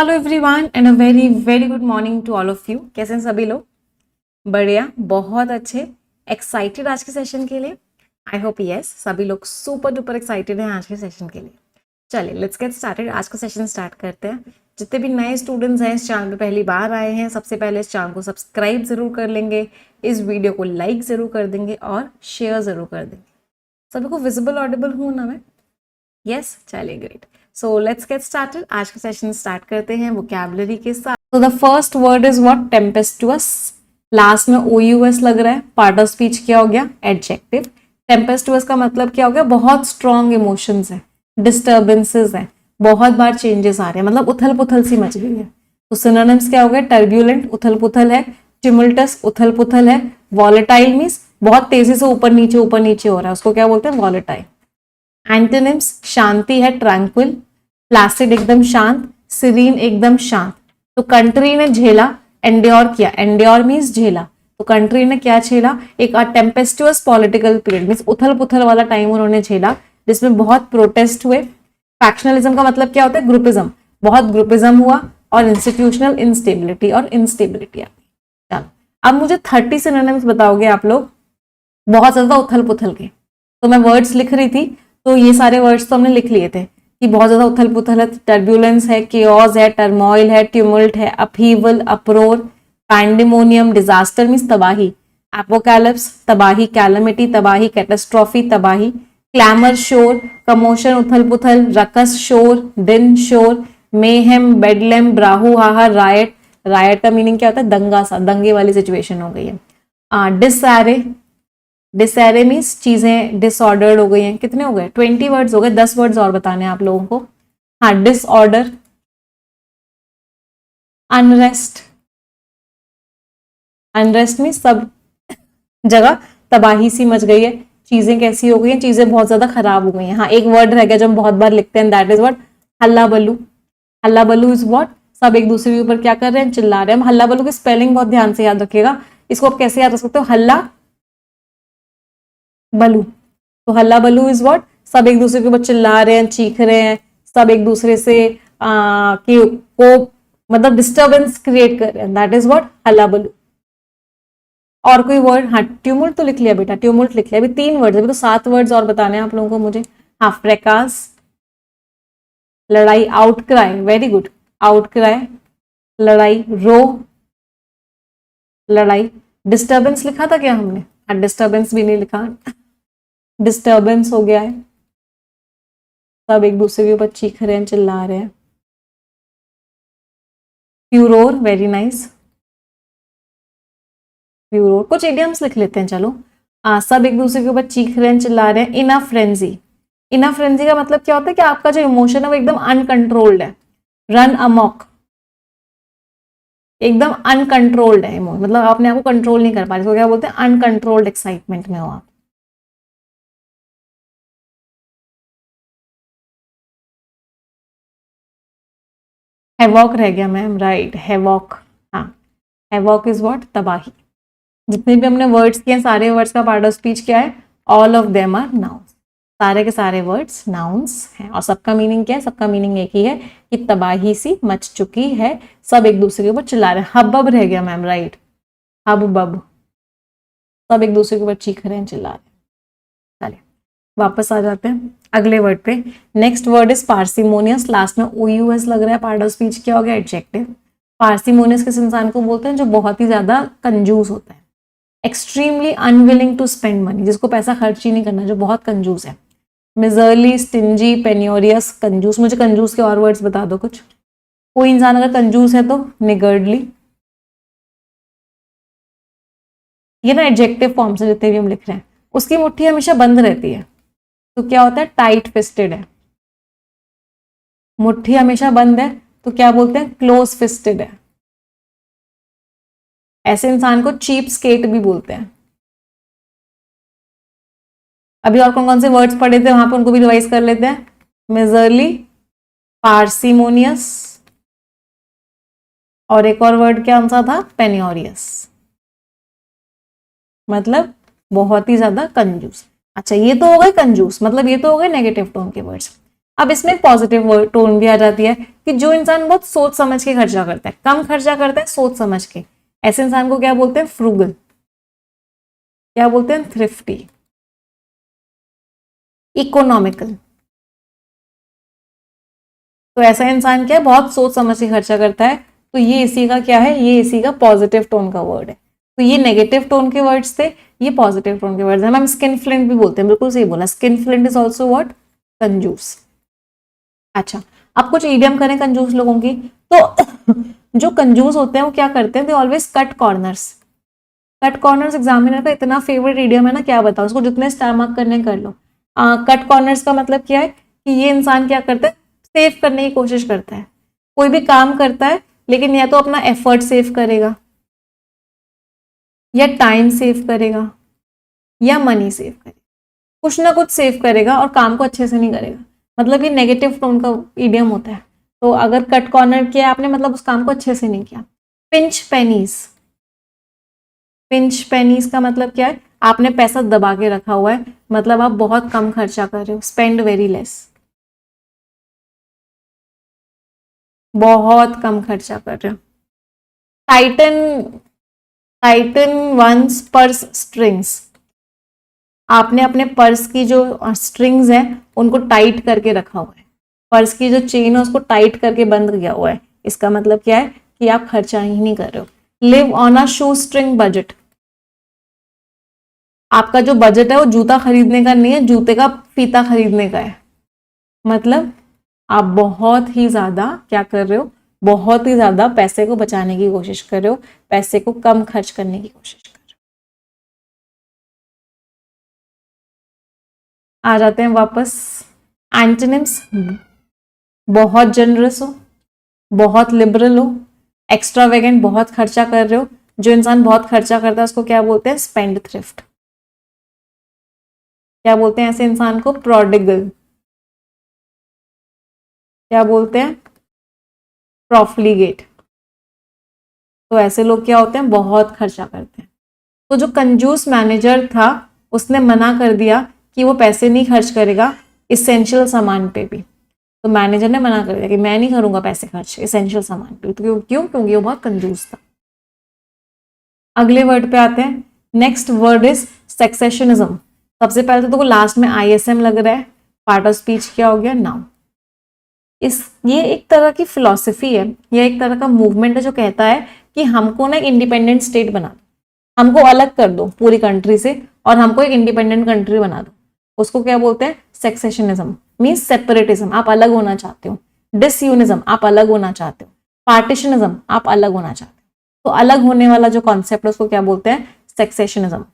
Hello everyone and a very very good morning to all of you. कैसे हैं सभी लोग? बढ़िया, बहुत अच्छे। एक्साइटेड आज के सेशन के लिए? आई होप यस, सभी लोग सुपर डुपर एक्साइटेड हैं आज के सेशन के लिए। चलिए लेट्स गेट स्टार्टेड। आज का सेशन स्टार्ट करते हैं। जितने भी नए स्टूडेंट्स हैं, इस चैनल पे पहली बार आए हैं, सबसे पहले इस चैनल को सब्सक्राइब जरूर कर लेंगे, इस वीडियो को लाइक जरूर कर देंगे और शेयर जरूर कर देंगे। सभी को विजिबल ऑडिबल हूँ ना मैं? यस, चलिए great. So let's get started. आज का सेशन स्टार्ट करते हैं वोकैबुलरी के साथ। तो the first word is what? Tempestuous. Last में OUS लग रहा है। पार्ट ऑफ स्पीच क्या हो गया? एडजेक्टिव। टेम्पेस्टुअस का मतलब क्या हो गया? बहुत स्ट्रॉन्ग इमोशंस है, डिस्टर्बेंसेस है, बहुत बार चेंजेस आ रहे हैं, मतलब उथल पुथल सी मच गई है। तो सिनोनिम्स क्या हो गए? टर्ब्यूलेंट, उथल पुथल है, टिमुल्टस, उथल पुथल है, वॉलेटाइल मीन्स बहुत तेजी से ऊपर नीचे हो रहा है, उसको क्या बोलते हैं? वॉलेटाइल। एंटोनिम्स शांति है, ट्रैंक्विल, प्लासिड एकदम शांत, सीरीन एकदम शांत। तो कंट्री ने झेला, एंड्योर किया, एंड्योर मीन्स झेला। तो कंट्री ने क्या झेला? एक टेम्पेस्टुअस पॉलिटिकल पीरियड मीन्स उथल पुथल वाला टाइम उन्होंने झेला, जिसमें बहुत प्रोटेस्ट हुए। फैक्शनलिज्म का मतलब क्या होता है? ग्रुपिज्म, बहुत ग्रुपिज्म हुआ, और इंस्टीट्यूशनल इंस्टेबिलिटी और इंस्टेबिलिटी। चलो अब मुझे 30 सिनोनिम्स बताओगे आप लोग, बहुत ज्यादा उथल पुथल के। तो मैं वर्ड्स लिख रही थी, तो ये सारे वर्ड्स तो हमने लिख लिए थे कि बहुत ज्यादा उथल पुथल है, टर्ब्यूलेंस है, केओस है, टर्मोइल है, ट्यूमुल्ट है, अपहीवल, अप्रोर, पैंडेमोनियम, डिजास्टर मीन्स तबाही, एपोकैलिप्स तबाही, कैलेमिटी तबाही, कैटास्ट्रॉफी तबाही, क्लैमर शोर, कमोशन उथल पुथल, रकस शोर, दिन शोर, मेहेम, बेडलेम, ब्राहू हाहा, रायट। रायट का मीनिंग क्या होता है? दंगा सा, दंगे वाली सिचुएशन हो गई है। डिसएरे, डिसएरे मीन्स चीजें डिसऑर्डर्ड हो गई हैं। कितने हो गए? 20 वर्ड्स हो गए, 10 वर्ड्स और बताने हैं आप लोगों को। हाँ, डिसऑर्डर, अनरेस्ट, अनरेस्ट मीन्स सब जगह तबाही सी मच गई है, चीजें कैसी हो गई हैं? चीजें बहुत ज्यादा खराब हो गई हैं। हाँ, एक वर्ड रह गया जो हम बहुत बार लिखते हैं, दैट इज व्हाट? हल्ला बल्लू। हल्ला बल्लू इज व्हाट? सब एक दूसरे के ऊपर क्या कर रहे हैं? चिल्ला रहे हैं। हम हल्ला बल्लू की स्पेलिंग बहुत ध्यान से याद रखिएगा। इसको आप कैसे याद रख सकते हो? हल्ला बलू। तो हल्ला बलू इज व्हाट? सब एक दूसरे के ऊपर चिल्ला रहे हैं, चीख रहे हैं, सब एक दूसरे से को मतलब डिस्टर्बेंस क्रिएट कर रहे हैं, दैट इज व्हाट? हल्ला बलू। और कोई वर्ड? हाँ, ट्यूमुल्ट तो लिख लिया बेटा, ट्यूमुल्ट लिख लिया। अभी 3 वर्ड्स, अभी तो 7 वर्ड्स और बताने हैं आप लोगों को मुझे। हाँ, फ्रैकास, लड़ाई, आउटक्राई, वेरी गुड, आउटक्राई, लड़ाई, रो, लड़ाई। डिस्टर्बेंस लिखा था क्या हमने? हाँ, डिस्टर्बेंस भी नहीं लिखा, डिस्टर्बेंस हो गया है, सब एक दूसरे के ऊपर चीख रहे हैं, चिल्ला रहे हैं। फ्यूरोर, वेरी नाइस, फ्यूरोर। कुछ इडियम्स लिख लेते हैं, चलो। सब एक दूसरे के ऊपर चीख रहे हैं, चिल्ला रहे हैं। इन अ फ्रेंजी, इन अ फ्रेंजी का मतलब क्या होता है? कि आपका जो इमोशन है वो एकदम अनकंट्रोल्ड है। रन अमॉक, एकदम अनकंट्रोल्ड है इमोशन, मतलब आपने आपको कंट्रोल नहीं कर पा रहे, इसको क्या बोलते हैं? अनकंट्रोल्ड एक्साइटमेंट में हो आप। हैवॉक रह गया मैम, राइट, हैवॉक। हाँ, हैवॉक इज व्हाट? तबाही। जितने भी हमने वर्ड्स किए, सारे वर्ड्स का पार्ट ऑफ स्पीच क्या है? All of them are nouns. सारे के सारे वर्ड्स नाउन्स हैं, और सबका मीनिंग क्या है? सबका मीनिंग एक ही है कि तबाही सी मच चुकी है, सब एक दूसरे के ऊपर चिल्ला रहे हैं। हब्बब रह गया मैम, राइट, हब बब, सब एक दूसरे के ऊपर चीख रहे हैं, चिल्ला रहे हैं। चलिए वापस आ जाते हैं अगले वर्ड पे। Next word is parsimonious. Last में OUS लग रहा है, पार्ट ऑफ स्पीच क्या हो गया? एडजेक्टिव। पार्सिमोनियस किस इंसान को बोलते हैं? जो बहुत ही ज्यादा कंजूस होता है, extremely unwilling to spend money, जिसको पैसा खर्च ही नहीं करना, जो बहुत कंजूस है। मिजरली, स्टिंजी, पेन्योरियस, कंजूस। मुझे कंजूस के और वर्ड्स बता दो कुछ। कोई इंसान अगर कंजूस है तो निगर्डली, ये ना एडजेक्टिव फॉर्म से जितने भी हम लिख रहे हैं। उसकी मुट्ठी हमेशा बंद रहती है, तो क्या होता है? टाइट फिस्टेड है। मुट्ठी हमेशा बंद है तो क्या बोलते हैं? क्लोज फिस्टेड है। ऐसे इंसान को चीप स्केट भी बोलते हैं। अभी और कौन कौन से वर्ड्स पढ़े थे वहां पर, उनको भी रिवाइज कर लेते हैं। मेजरली, पार्सिमोनियस, और एक और वर्ड क्या सा था? पेनियोरियस, मतलब बहुत ही ज्यादा कंजूस। अच्छा, ये तो हो गए कंजूस, मतलब ये तो हो गए नेगेटिव टोन के वर्ड्स। अब इसमें एक पॉजिटिव टोन भी आ जाती है। कि जो इंसान बहुत सोच समझ के खर्चा करता है, कम खर्चा करता है सोच समझ के, ऐसे इंसान को क्या बोलते हैं? फ्रूगल। क्या बोलते हैं? थ्रिफ्टी। इकोनॉमिकल। तो ऐसा इंसान क्या है? बहुत सोच समझ के खर्चा करता है। तो ये इसी का क्या है? ये इसी का पॉजिटिव टोन का वर्ड है। तो ये नेगेटिव टोन के वर्ड्स थे, ये पॉजिटिव टोन के वर्ड्स हैं। मैम स्किन फ्लिंट भी बोलते हैं, बिल्कुल सही बोला। Skin flint is also what? कंजूस। अच्छा, अब कुछ इडियम करें कंजूस लोगों की। तो जो कंजूस होते हैं वो क्या करते हैं? They always cut corners. Cut corners examiner का इतना फेवरेट इडियम है ना, क्या बताओ, उसको जितने स्टार मार्क करने कर लो। कट कॉर्नर्स का मतलब क्या है? कि ये इंसान क्या करता है? सेव करने की कोशिश करता है। कोई भी काम करता है लेकिन या तो अपना एफर्ट सेव करेगा, या टाइम सेव करेगा, या मनी सेव करेगा। कुछ ना कुछ सेव करेगा और काम को अच्छे से नहीं करेगा। मतलब ये नेगेटिव टोन का इडियम होता है। तो अगर कट कॉर्नर किया आपने, मतलब उस काम को अच्छे से नहीं किया। Pinch pennies. पिंच पेनीज का मतलब क्या है? आपने पैसा दबा के रखा हुआ है, मतलब आप बहुत कम खर्चा कर रहे हो। स्पेंड वेरी लेस, बहुत कम खर्चा कर रहे हो। Tighten. Tighten one's purse strings. आपने अपने पर्स की जो स्ट्रिंग्स है उनको टाइट करके रखा हुआ है। पर्स की जो चेन है उसको टाइट करके बंद किया हुआ है। इसका मतलब क्या है? कि आप खर्चा ही नहीं कर रहे हो। Live on a shoe string budget. आपका जो बजट है वो जूता खरीदने का नहीं है, जूते का फीता खरीदने का है। मतलब आप बहुत ही ज्यादा क्या कर रहे हो? बहुत ही ज्यादा पैसे को बचाने की कोशिश कर रहे हो, पैसे को कम खर्च करने की कोशिश कर रहे हो। आ जाते हैं वापस एंटोनिम्स। बहुत जनरस हो, बहुत लिबरल हो, एक्स्ट्रावेगेंट, बहुत खर्चा कर रहे हो। जो इंसान बहुत खर्चा करता है उसको क्या बोलते हैं? Spend thrift. क्या बोलते हैं ऐसे इंसान को? प्रोडिगल। क्या बोलते हैं? प्रॉफिलिगेट। तो ऐसे लोग क्या होते हैं? बहुत खर्चा करते हैं। तो जो कंजूस मैनेजर था उसने मना कर दिया कि वो पैसे नहीं खर्च करेगा इसेंशियल सामान पे भी। तो मैनेजर ने मना कर दिया कि मैं नहीं करूंगा पैसे खर्च इसेंशियल सामान पे। तो क्यों? क्योंकि वो बहुत कंजूस था। अगले वर्ड पे आते हैं। Next word is secessionism. सबसे पहले तो देखो लास्ट में आईएसएम लग रहा है। पार्ट ऑफ स्पीच क्या हो गया? नाउन। ये एक तरह की फिलॉसफी है, ये एक तरह का मूवमेंट है जो कहता है कि हमको ना इंडिपेंडेंट स्टेट बना दो, हमको अलग कर दो पूरी कंट्री से और हमको एक इंडिपेंडेंट कंट्री बना दो। उसको क्या बोलते हैं? सेक्सेशनिज्म। मीन्स सेपरेटिज्म, आप अलग होना चाहते हो। डिसयूनिज्म, आप अलग होना चाहते हो। पार्टीशनिज्म, आप अलग होना चाहते हो। तो अलग होने वाला जो कॉन्सेप्ट है उसको क्या बोलते हैं? सेक्सेशनिज्म।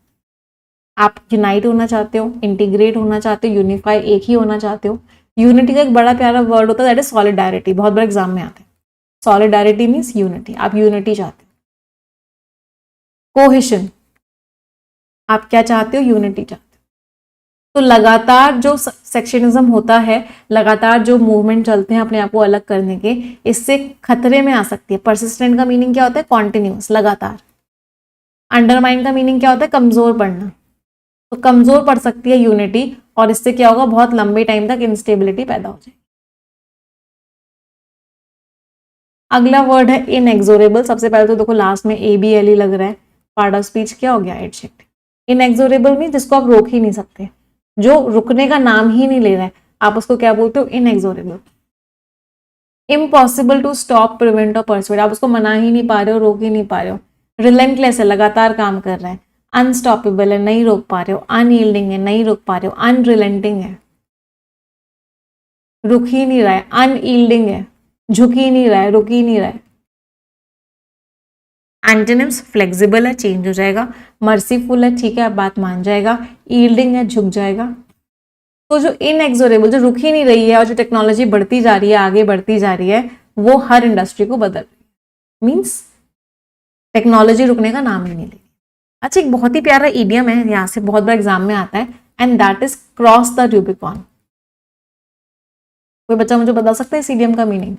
आप यूनाइट होना चाहते हो, इंटीग्रेट होना चाहते हो, यूनिफाई, एक ही होना चाहते हो। यूनिटी का एक बड़ा प्यारा वर्ड होता है, दैट इज सॉलिडारिटी। बहुत बड़ा एग्जाम में आता है। सॉलिडारिटी मीन्स यूनिटी, आप यूनिटी चाहते हो। कोहेशन, आप क्या चाहते हो? यूनिटी चाहते हो। तो लगातार जो सेक्शनिज्म होता है, लगातार जो मूवमेंट चलते हैं अपने आप को अलग करने के, इससे खतरे में आ सकती है। परसिस्टेंट का मीनिंग क्या होता है? कॉन्टिन्यूस, लगातार। अंडरमाइन का मीनिंग क्या होता है? कमजोर पड़ना। तो कमजोर पड़ सकती है यूनिटी और इससे क्या होगा? बहुत लंबे टाइम तक इंस्टेबिलिटी पैदा हो जाएगी। अगला वर्ड है इनएक्सोरेबल। सबसे पहले तो देखो लास्ट में ABLE लग रहा है। पार्ट ऑफ स्पीच क्या हो गया? एडजेक्टिव। इनएक्सोरेबल मीन जिसको आप रोक ही नहीं सकते, जो रुकने का नाम ही नहीं ले रहा है, आप उसको क्या बोलते हो? इनएक्सोरेबल। इम्पॉसिबल टू स्टॉप, प्रिवेंट और परसुएड, आप उसको मना ही नहीं पा रहे हो, रोक ही नहीं पा रहे हो। रिलेंटलेस है, लगातार काम कर रहा है। अनस्टॉपेबल है, नहीं रोक पा रहे हो। अनयील्डिंग है, नहीं रोक पा रहे हो। अनरिलेंटिंग है, रुक ही नहीं रहा है। अनयील्डिंग है, झुक ही नहीं रहा है, रुक ही नहीं रहा है। एंटोनिम्स, फ्लेक्सिबल है, चेंज हो जाएगा। मर्सीफुल है, ठीक है, अब बात मान जाएगा। यील्डिंग है, झुक जाएगा। तो जो इनएक्सोरेबल, जो रुक ही नहीं रही है और जो टेक्नोलॉजी बढ़ती जा रही है, आगे बढ़ती जा रही है, वो हर इंडस्ट्री को बदल रही है। मीन्स टेक्नोलॉजी रुकने का नाम ही नहीं ले रही। अच्छा, एक बहुत ही प्यारा इडियम है, यहाँ से बहुत बड़ा एग्जाम में आता है, and that is cross the Rubicon. कोई बच्चा मुझे बता सकता है इस इडियम का मीनिंग?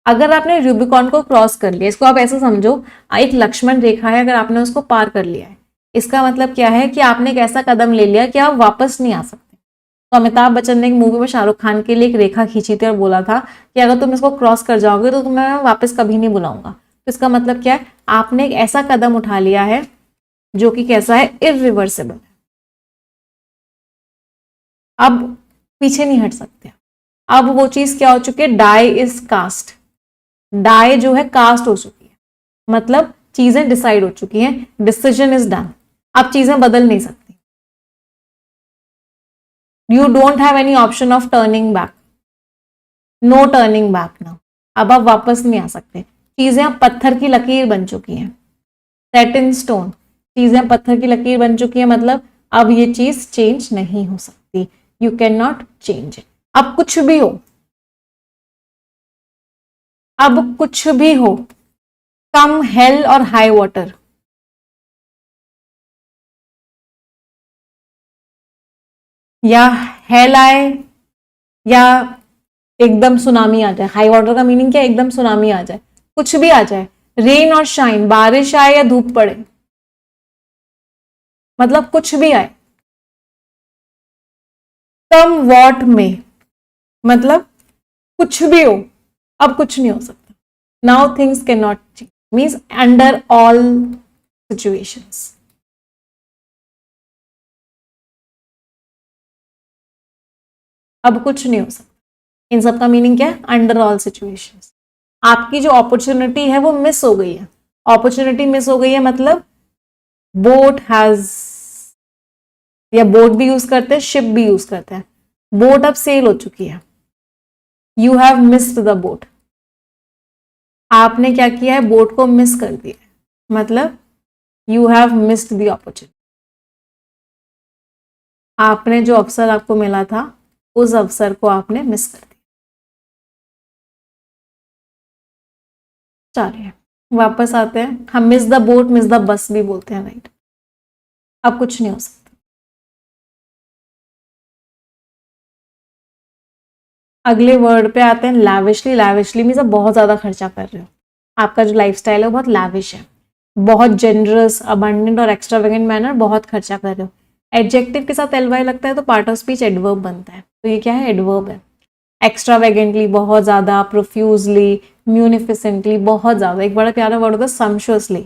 अगर आपने रूबिकॉन को क्रॉस कर लिया, इसको आप ऐसे समझो, एक लक्ष्मण रेखा है, अगर आपने उसको पार कर लिया है, इसका मतलब क्या है? कि आपने एक ऐसा कदम ले लिया कि आप वापस नहीं आ सकते। तो अमिताभ बच्चन ने एक मूवी में शाहरुख खान के लिए एक रेखा खींची थी और बोला था कि अगर तुम इसको क्रॉस कर जाओगे तो तुम्हें मैं वापस कभी नहीं बुलाऊंगा। तो इसका मतलब क्या है, आपने एक ऐसा कदम उठा लिया है जो कि कैसा है, इरिवर्सिबल। अब पीछे नहीं हट सकते। अब वो चीज क्या हो चुकी है, डाई इज कास्ट। डाई जो है कास्ट हो चुकी है, मतलब चीजें डिसाइड हो चुकी हैं, डिसीजन इज डन। अब चीजें बदल नहीं सकती। You don't have any option of turning back, no turning back now. अब आप वापस नहीं आ सकते। चीजें अब पत्थर की लकीर बन चुकी हैं, सेट इन स्टोन। चीजें पत्थर की लकीर बन चुकी है, मतलब अब ये चीज चेंज नहीं हो सकती। You can not change. अब कुछ भी हो, अब कुछ भी हो, कम हेल और हाई वाटर, या हेल आए या एकदम सुनामी आ जाए। हाई वाटर का मीनिंग क्या है, एकदम सुनामी आ जाए, कुछ भी आ जाए, रेन और शाइन, बारिश आए या धूप पड़े, मतलब कुछ भी आए, कम वॉट में, मतलब कुछ भी हो, अब कुछ नहीं हो सकता। Now things can not change, means under all situations. अब कुछ नहीं हो सकता। इन सब का मीनिंग क्या है, अंडर ऑल सिचुएशंस। आपकी जो अपॉर्चुनिटी है वो मिस हो गई है। अपॉर्चुनिटी मिस हो गई है मतलब बोट हैज, या बोट भी यूज करते हैं, शिप भी यूज करते हैं। बोट अब सेल हो चुकी है, you have missed the boat. आपने क्या किया है, बोट को मिस कर दिया, मतलब you have missed the opportunity. आपने जो अवसर आपको मिला था उस अवसर को आपने मिस कर दिया। चलिए वापस आते हैं। हम miss the boat, miss the bus भी बोलते हैं, राइट। अब कुछ नहीं हो सकता। अगले वर्ड पे आते हैं, लैविशली। लैविशली मीन्स आप बहुत ज्यादा खर्चा कर रहे हो। आपका जो लाइफस्टाइल है वो बहुत लैविश है, बहुत जेनरस, अबंडेंट और एक्स्ट्रावेगेंट मैनर, बहुत खर्चा कर रहे हो। एडजेक्टिव के साथ एलवाई लगता है तो पार्ट ऑफ स्पीच एडवर्ब बनता है। तो ये क्या है, एडवर्ब है। एक्स्ट्रावेगेंटली बहुत ज्यादा, प्रोफ्यूजली, म्यूनिफिसेंटली बहुत ज्यादा। एक बड़ा प्यारा वर्ड होता है सम्शुअसली,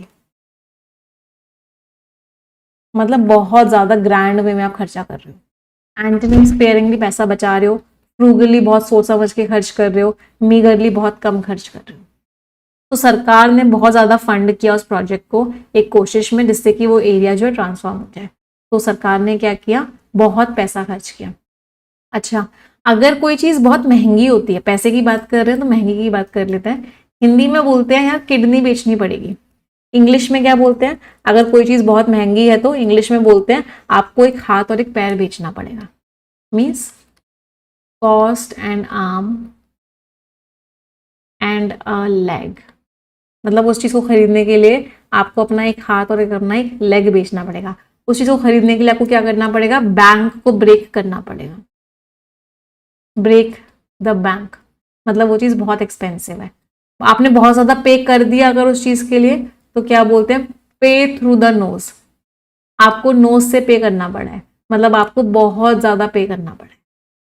मतलब बहुत ज्यादा ग्रैंड वे में आप खर्चा कर रहे हो। एंटनी स्पेयरिंगली पैसा बचा रहे हो। फ्रूगली बहुत सोच समझ के खर्च कर रहे हो। मीगरली बहुत कम खर्च कर रहे हो। तो सरकार ने बहुत ज्यादा फंड किया उस प्रोजेक्ट को एक कोशिश में, जिससे कि वो एरिया जो है ट्रांसफॉर्म हो जाए। तो सरकार ने क्या किया, बहुत पैसा खर्च किया। अच्छा, अगर कोई चीज बहुत महंगी होती है, पैसे की बात कर रहे हैं तो महंगी की बात कर लेते हैं। हिंदी में बोलते हैं यार किडनी बेचनी पड़ेगी। इंग्लिश में क्या बोलते हैं, अगर कोई चीज बहुत महंगी है तो इंग्लिश में बोलते हैं आपको एक हाथ और एक पैर बेचना पड़ेगा। Means cost and arm and a leg, मतलब उस चीज को खरीदने के लिए आपको अपना एक हाथ और एक अपना एक लेग बेचना पड़ेगा। उस चीज को खरीदने के लिए आपको क्या करना पड़ेगा, बैंक को ब्रेक करना पड़ेगा। ब्रेक द बैंक, मतलब वो चीज बहुत एक्सपेंसिव है, आपने बहुत ज्यादा पे कर दिया अगर उस चीज के लिए, तो क्या बोलते हैं, पे थ्रू द नोज। आपको नोज से पे करना पड़ा है, मतलब आपको बहुत ज्यादा पे करना पड़ा है।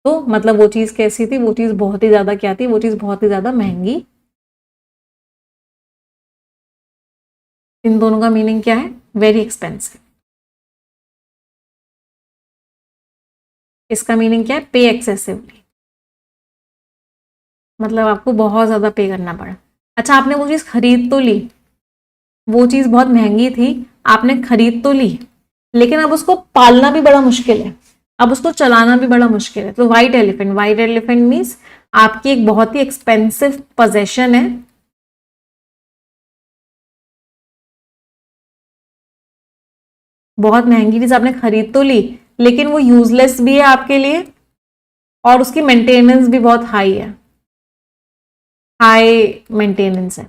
तो मतलब वो चीज कैसी थी, वो चीज बहुत ही ज्यादा क्या थी, वो चीज बहुत ही ज्यादा महंगी। इन दोनों का मीनिंग क्या है, वेरी एक्सपेंसिव। इसका मीनिंग क्या है, पे एक्सेसिवली, मतलब आपको बहुत ज्यादा पे करना पड़ा। अच्छा, आपने वो चीज खरीद तो ली, वो चीज बहुत महंगी थी, आपने खरीद तो ली, लेकिन अब उसको पालना भी बड़ा मुश्किल है, अब उसको चलाना भी बड़ा मुश्किल है। तो white elephant, white elephant means आपकी एक बहुत ही एक्सपेंसिव पोजेशन है, बहुत महंगी चीज आपने खरीद तो ली, लेकिन वो यूजलेस भी है आपके लिए और उसकी मेंटेनेंस भी बहुत हाई है, हाई मेंटेनेंस है।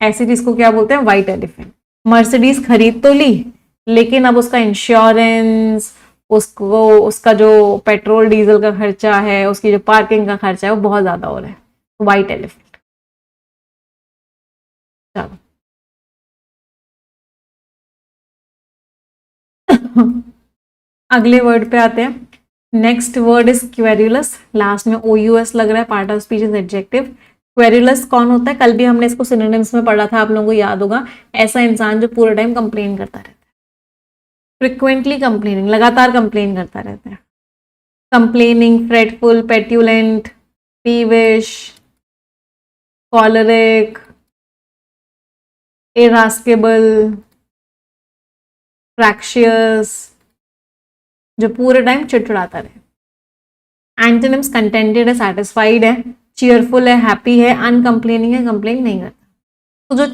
ऐसी चीज को क्या बोलते हैं, व्हाइट एलिफेंट। मर्सिडीज खरीद तो ली, लेकिन अब उसका इंश्योरेंस, उसको उसका जो पेट्रोल डीजल का खर्चा है, उसकी जो पार्किंग का खर्चा है वो बहुत ज्यादा हो रहा है। White elephant. चलो अगले वर्ड पे आते हैं. Next word is querulous. Last में OUS लग रहा है. Part of speech is adjective. Querulous कौन होता है? कल भी हमने इसको सिनोनिम्स में पढ़ा था, आप लोगों को याद होगा. ऐसा इंसान जो पूरा टाइम कंप्लेन करता रहता है. फ्रिक्वेंटली कंप्लेनिंग, लगातार कंप्लेन करता रहता है. कंप्लेनिंग, फ्रेटफुल, पेट्यूलेंट, पीविश, कॉलरिक, इरास्केबल, फ्रैक्शियस, जो पूरे टाइम चिड़चिड़ाता रहे. एंटोनिम्स कंटेंटेड है, सैटिस्फाइड है, चीयरफुल है, हैप्पी है, अनकंप्लेनिंग है, कंप्लेन नहीं करता. तो जो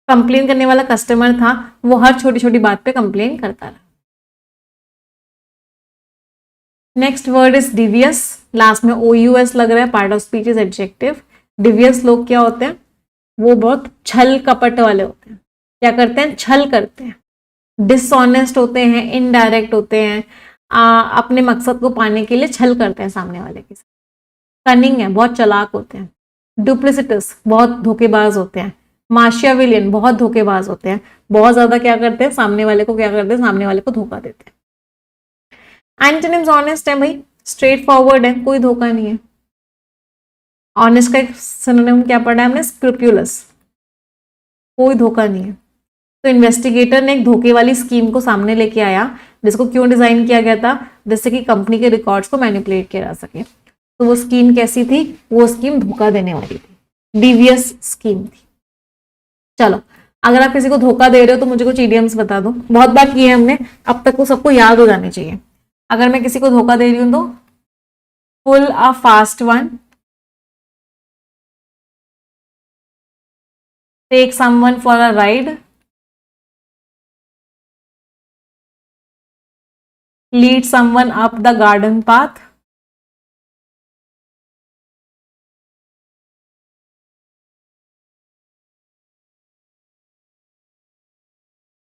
कंप्लेन करने वाला कस्टमर था वो हर छोटी छोटी बात पे कंप्लेन करता रहा. Next word is devious. Last में OUS लग रहा है. Part of speech is adjective. Devious लोग क्या होते हैं? वो बहुत छल कपट वाले होते हैं. क्या करते हैं? छल करते हैं. डिसऑनेस्ट होते हैं, इनडायरेक्ट होते हैं, अपने मकसद को पाने के लिए छल करते हैं सामने वाले के साथ. कनिंग है, बहुत चालाक होते हैं. डुप्लिसिटस, बहुत धोखेबाज होते हैं. माशियाविलियन, बहुत धोखेबाज होते हैं. बहुत ज्यादा क्या करते हैं? सामने वाले को क्या करते हैं? सामने वाले को धोखा देते हैं. एंटोनिम्स ऑनेस्ट है भाई, स्ट्रेट फॉरवर्ड है, कोई धोखा नहीं है. ऑनेस्ट का एक सिनोनिम क्या पढ़ा है हमने? स्क्रूपुलस, कोई धोखा नहीं है. तो इन्वेस्टिगेटर ने एक धोखे वाली स्कीम को सामने लेके आया, जिसको क्यों डिजाइन किया गया था? जिससे कि कंपनी के रिकॉर्ड्स को मैनिपुलेट किया जा सके. तो वो स्कीम कैसी थी? वो स्कीम धोखा देने वाली थी, डिवियस स्कीम थी. चलो, अगर आप किसी को धोखा दे रहे हो तो मुझे कुछ इडियम्स बता दो. बहुत बार किए हमने, अब तक वो सबको याद हो जाने चाहिए. अगर मैं किसी को धोखा दे रही हूं तो pull a fast one, take someone for a ride, lead someone up the garden path,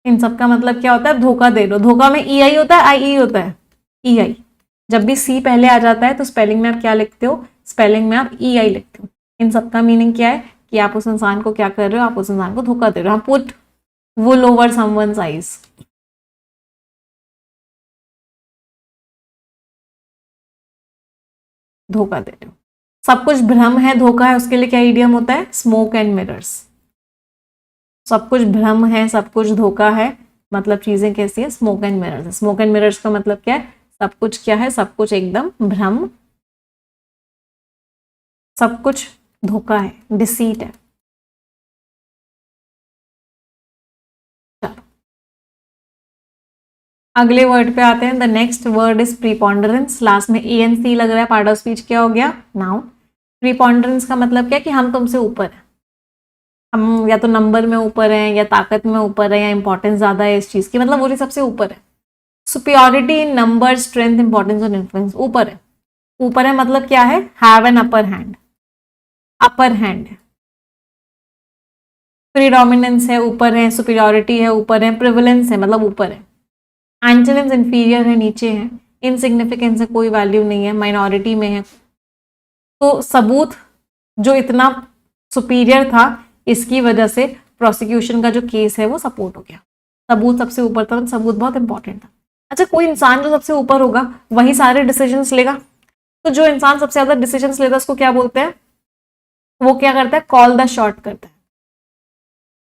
इन सब का मतलब क्या होता है? धोखा दे दो. धोखा में EI होता है, IE होता है? EI. जब भी C पहले आ जाता है तो स्पेलिंग में आप क्या लिखते हो? स्पेलिंग में आप EI लिखते हो. इन सब का मीनिंग क्या है? कि आप उस इंसान को क्या कर रहे हो? आप उस इंसान को धोखा दे रहे हो. पुट वुल ओवर समवन्स आइज, धोखा दे रहे हो. सब कुछ भ्रम है, धोखा है, उसके लिए क्या इडियम होता है? Smoke and mirrors. सब कुछ भ्रम है, सब कुछ धोखा है, मतलब चीजें कैसी है? Smoke and mirrors. Smoke and mirrors का मतलब क्या है? सब कुछ क्या है? सब कुछ एकदम भ्रम, सब कुछ धोखा है, डिसीट है. अगले वर्ड पे आते हैं. The next word is preponderance. Last में ENC लग रहा है. पार्ट ऑफ स्पीच क्या हो गया? नाउन. प्रीपॉन्डरेंस का मतलब क्या? कि हम तुमसे ऊपर है. हम या तो नंबर में ऊपर हैं, या ताकत में ऊपर है, या इंपॉर्टेंस ज्यादा है इस चीज की, मतलब वो सबसे ऊपर है. सुपियोरिटी इन नंबर, स्ट्रेंथ, इंपॉर्टेंस और इन्फ्लुएंस. ऊपर है. ऊपर है मतलब क्या है? Have an upper hand. Upper hand है. प्रीडोमिनेंस है, ऊपर है. सुपीरियोरिटी है, ऊपर है. प्रिविलेंस है, मतलब ऊपर है. एंटोनिम्स इंफीरियर है, नीचे है. इनसिग्निफिकेंस है, कोई वैल्यू नहीं है, माइनॉरिटी में है. तो सबूत जो इतना सुपीरियर था, इसकी वजह से प्रोसिक्यूशन का जो केस है वो सपोर्ट हो गया. सबूत सबसे ऊपर था, सबूत बहुत इंपॉर्टेंट था. अच्छा, कोई इंसान जो सबसे ऊपर होगा वही सारे डिसीजंस लेगा. तो जो इंसान सबसे ज्यादा डिसीजंस लेता है उसको क्या बोलते हैं? वो क्या करता है? कॉल द शॉट करता है.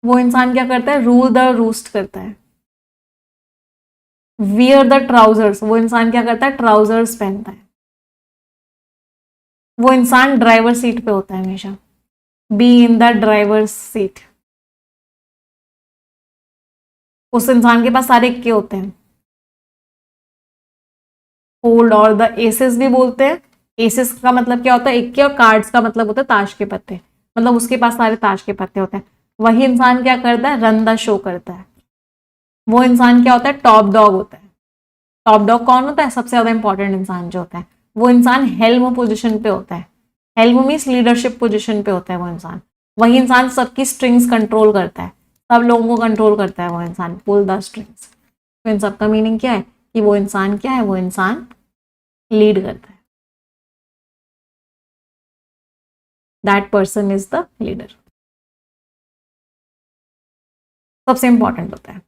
वो इंसान क्या करता है? रूल द रूस्ट करता है. वियर द ट्राउजर्स, वो इंसान क्या करता है? ट्राउजर्स पहनता है. वो इंसान ड्राइवर सीट पे होता है हमेशा. Be in the driver seat. उस इंसान के पास सारे इक्के होते हैं. होल्ड और द एसेस भी बोलते हैं. एसेस का मतलब क्या होता है? इक्के. और कार्ड्स का मतलब होता है ताश के पत्ते, मतलब उसके पास सारे ताश के पत्ते होते हैं. वही इंसान क्या करता है? रन द शो करता है. वो इंसान क्या होता है? टॉप डॉग होता है. टॉप डॉग कौन होता है? सबसे ज्यादा इंपॉर्टेंट इंसान जो होता है. वो इंसान हेल्म पोजिशन पे होता है. हेल्म मीन्स लीडरशिप पोजिशन पे होता है वो इंसान. वही इंसान सबकी स्ट्रिंग्स कंट्रोल करता है, सब लोगों को कंट्रोल करता है वो इंसान. Pull the strings. तो इन सब का मीनिंग क्या है? कि वो इंसान क्या है? वो इंसान लीड करता है. That person is the leader. सबसे इंपॉर्टेंट होता है.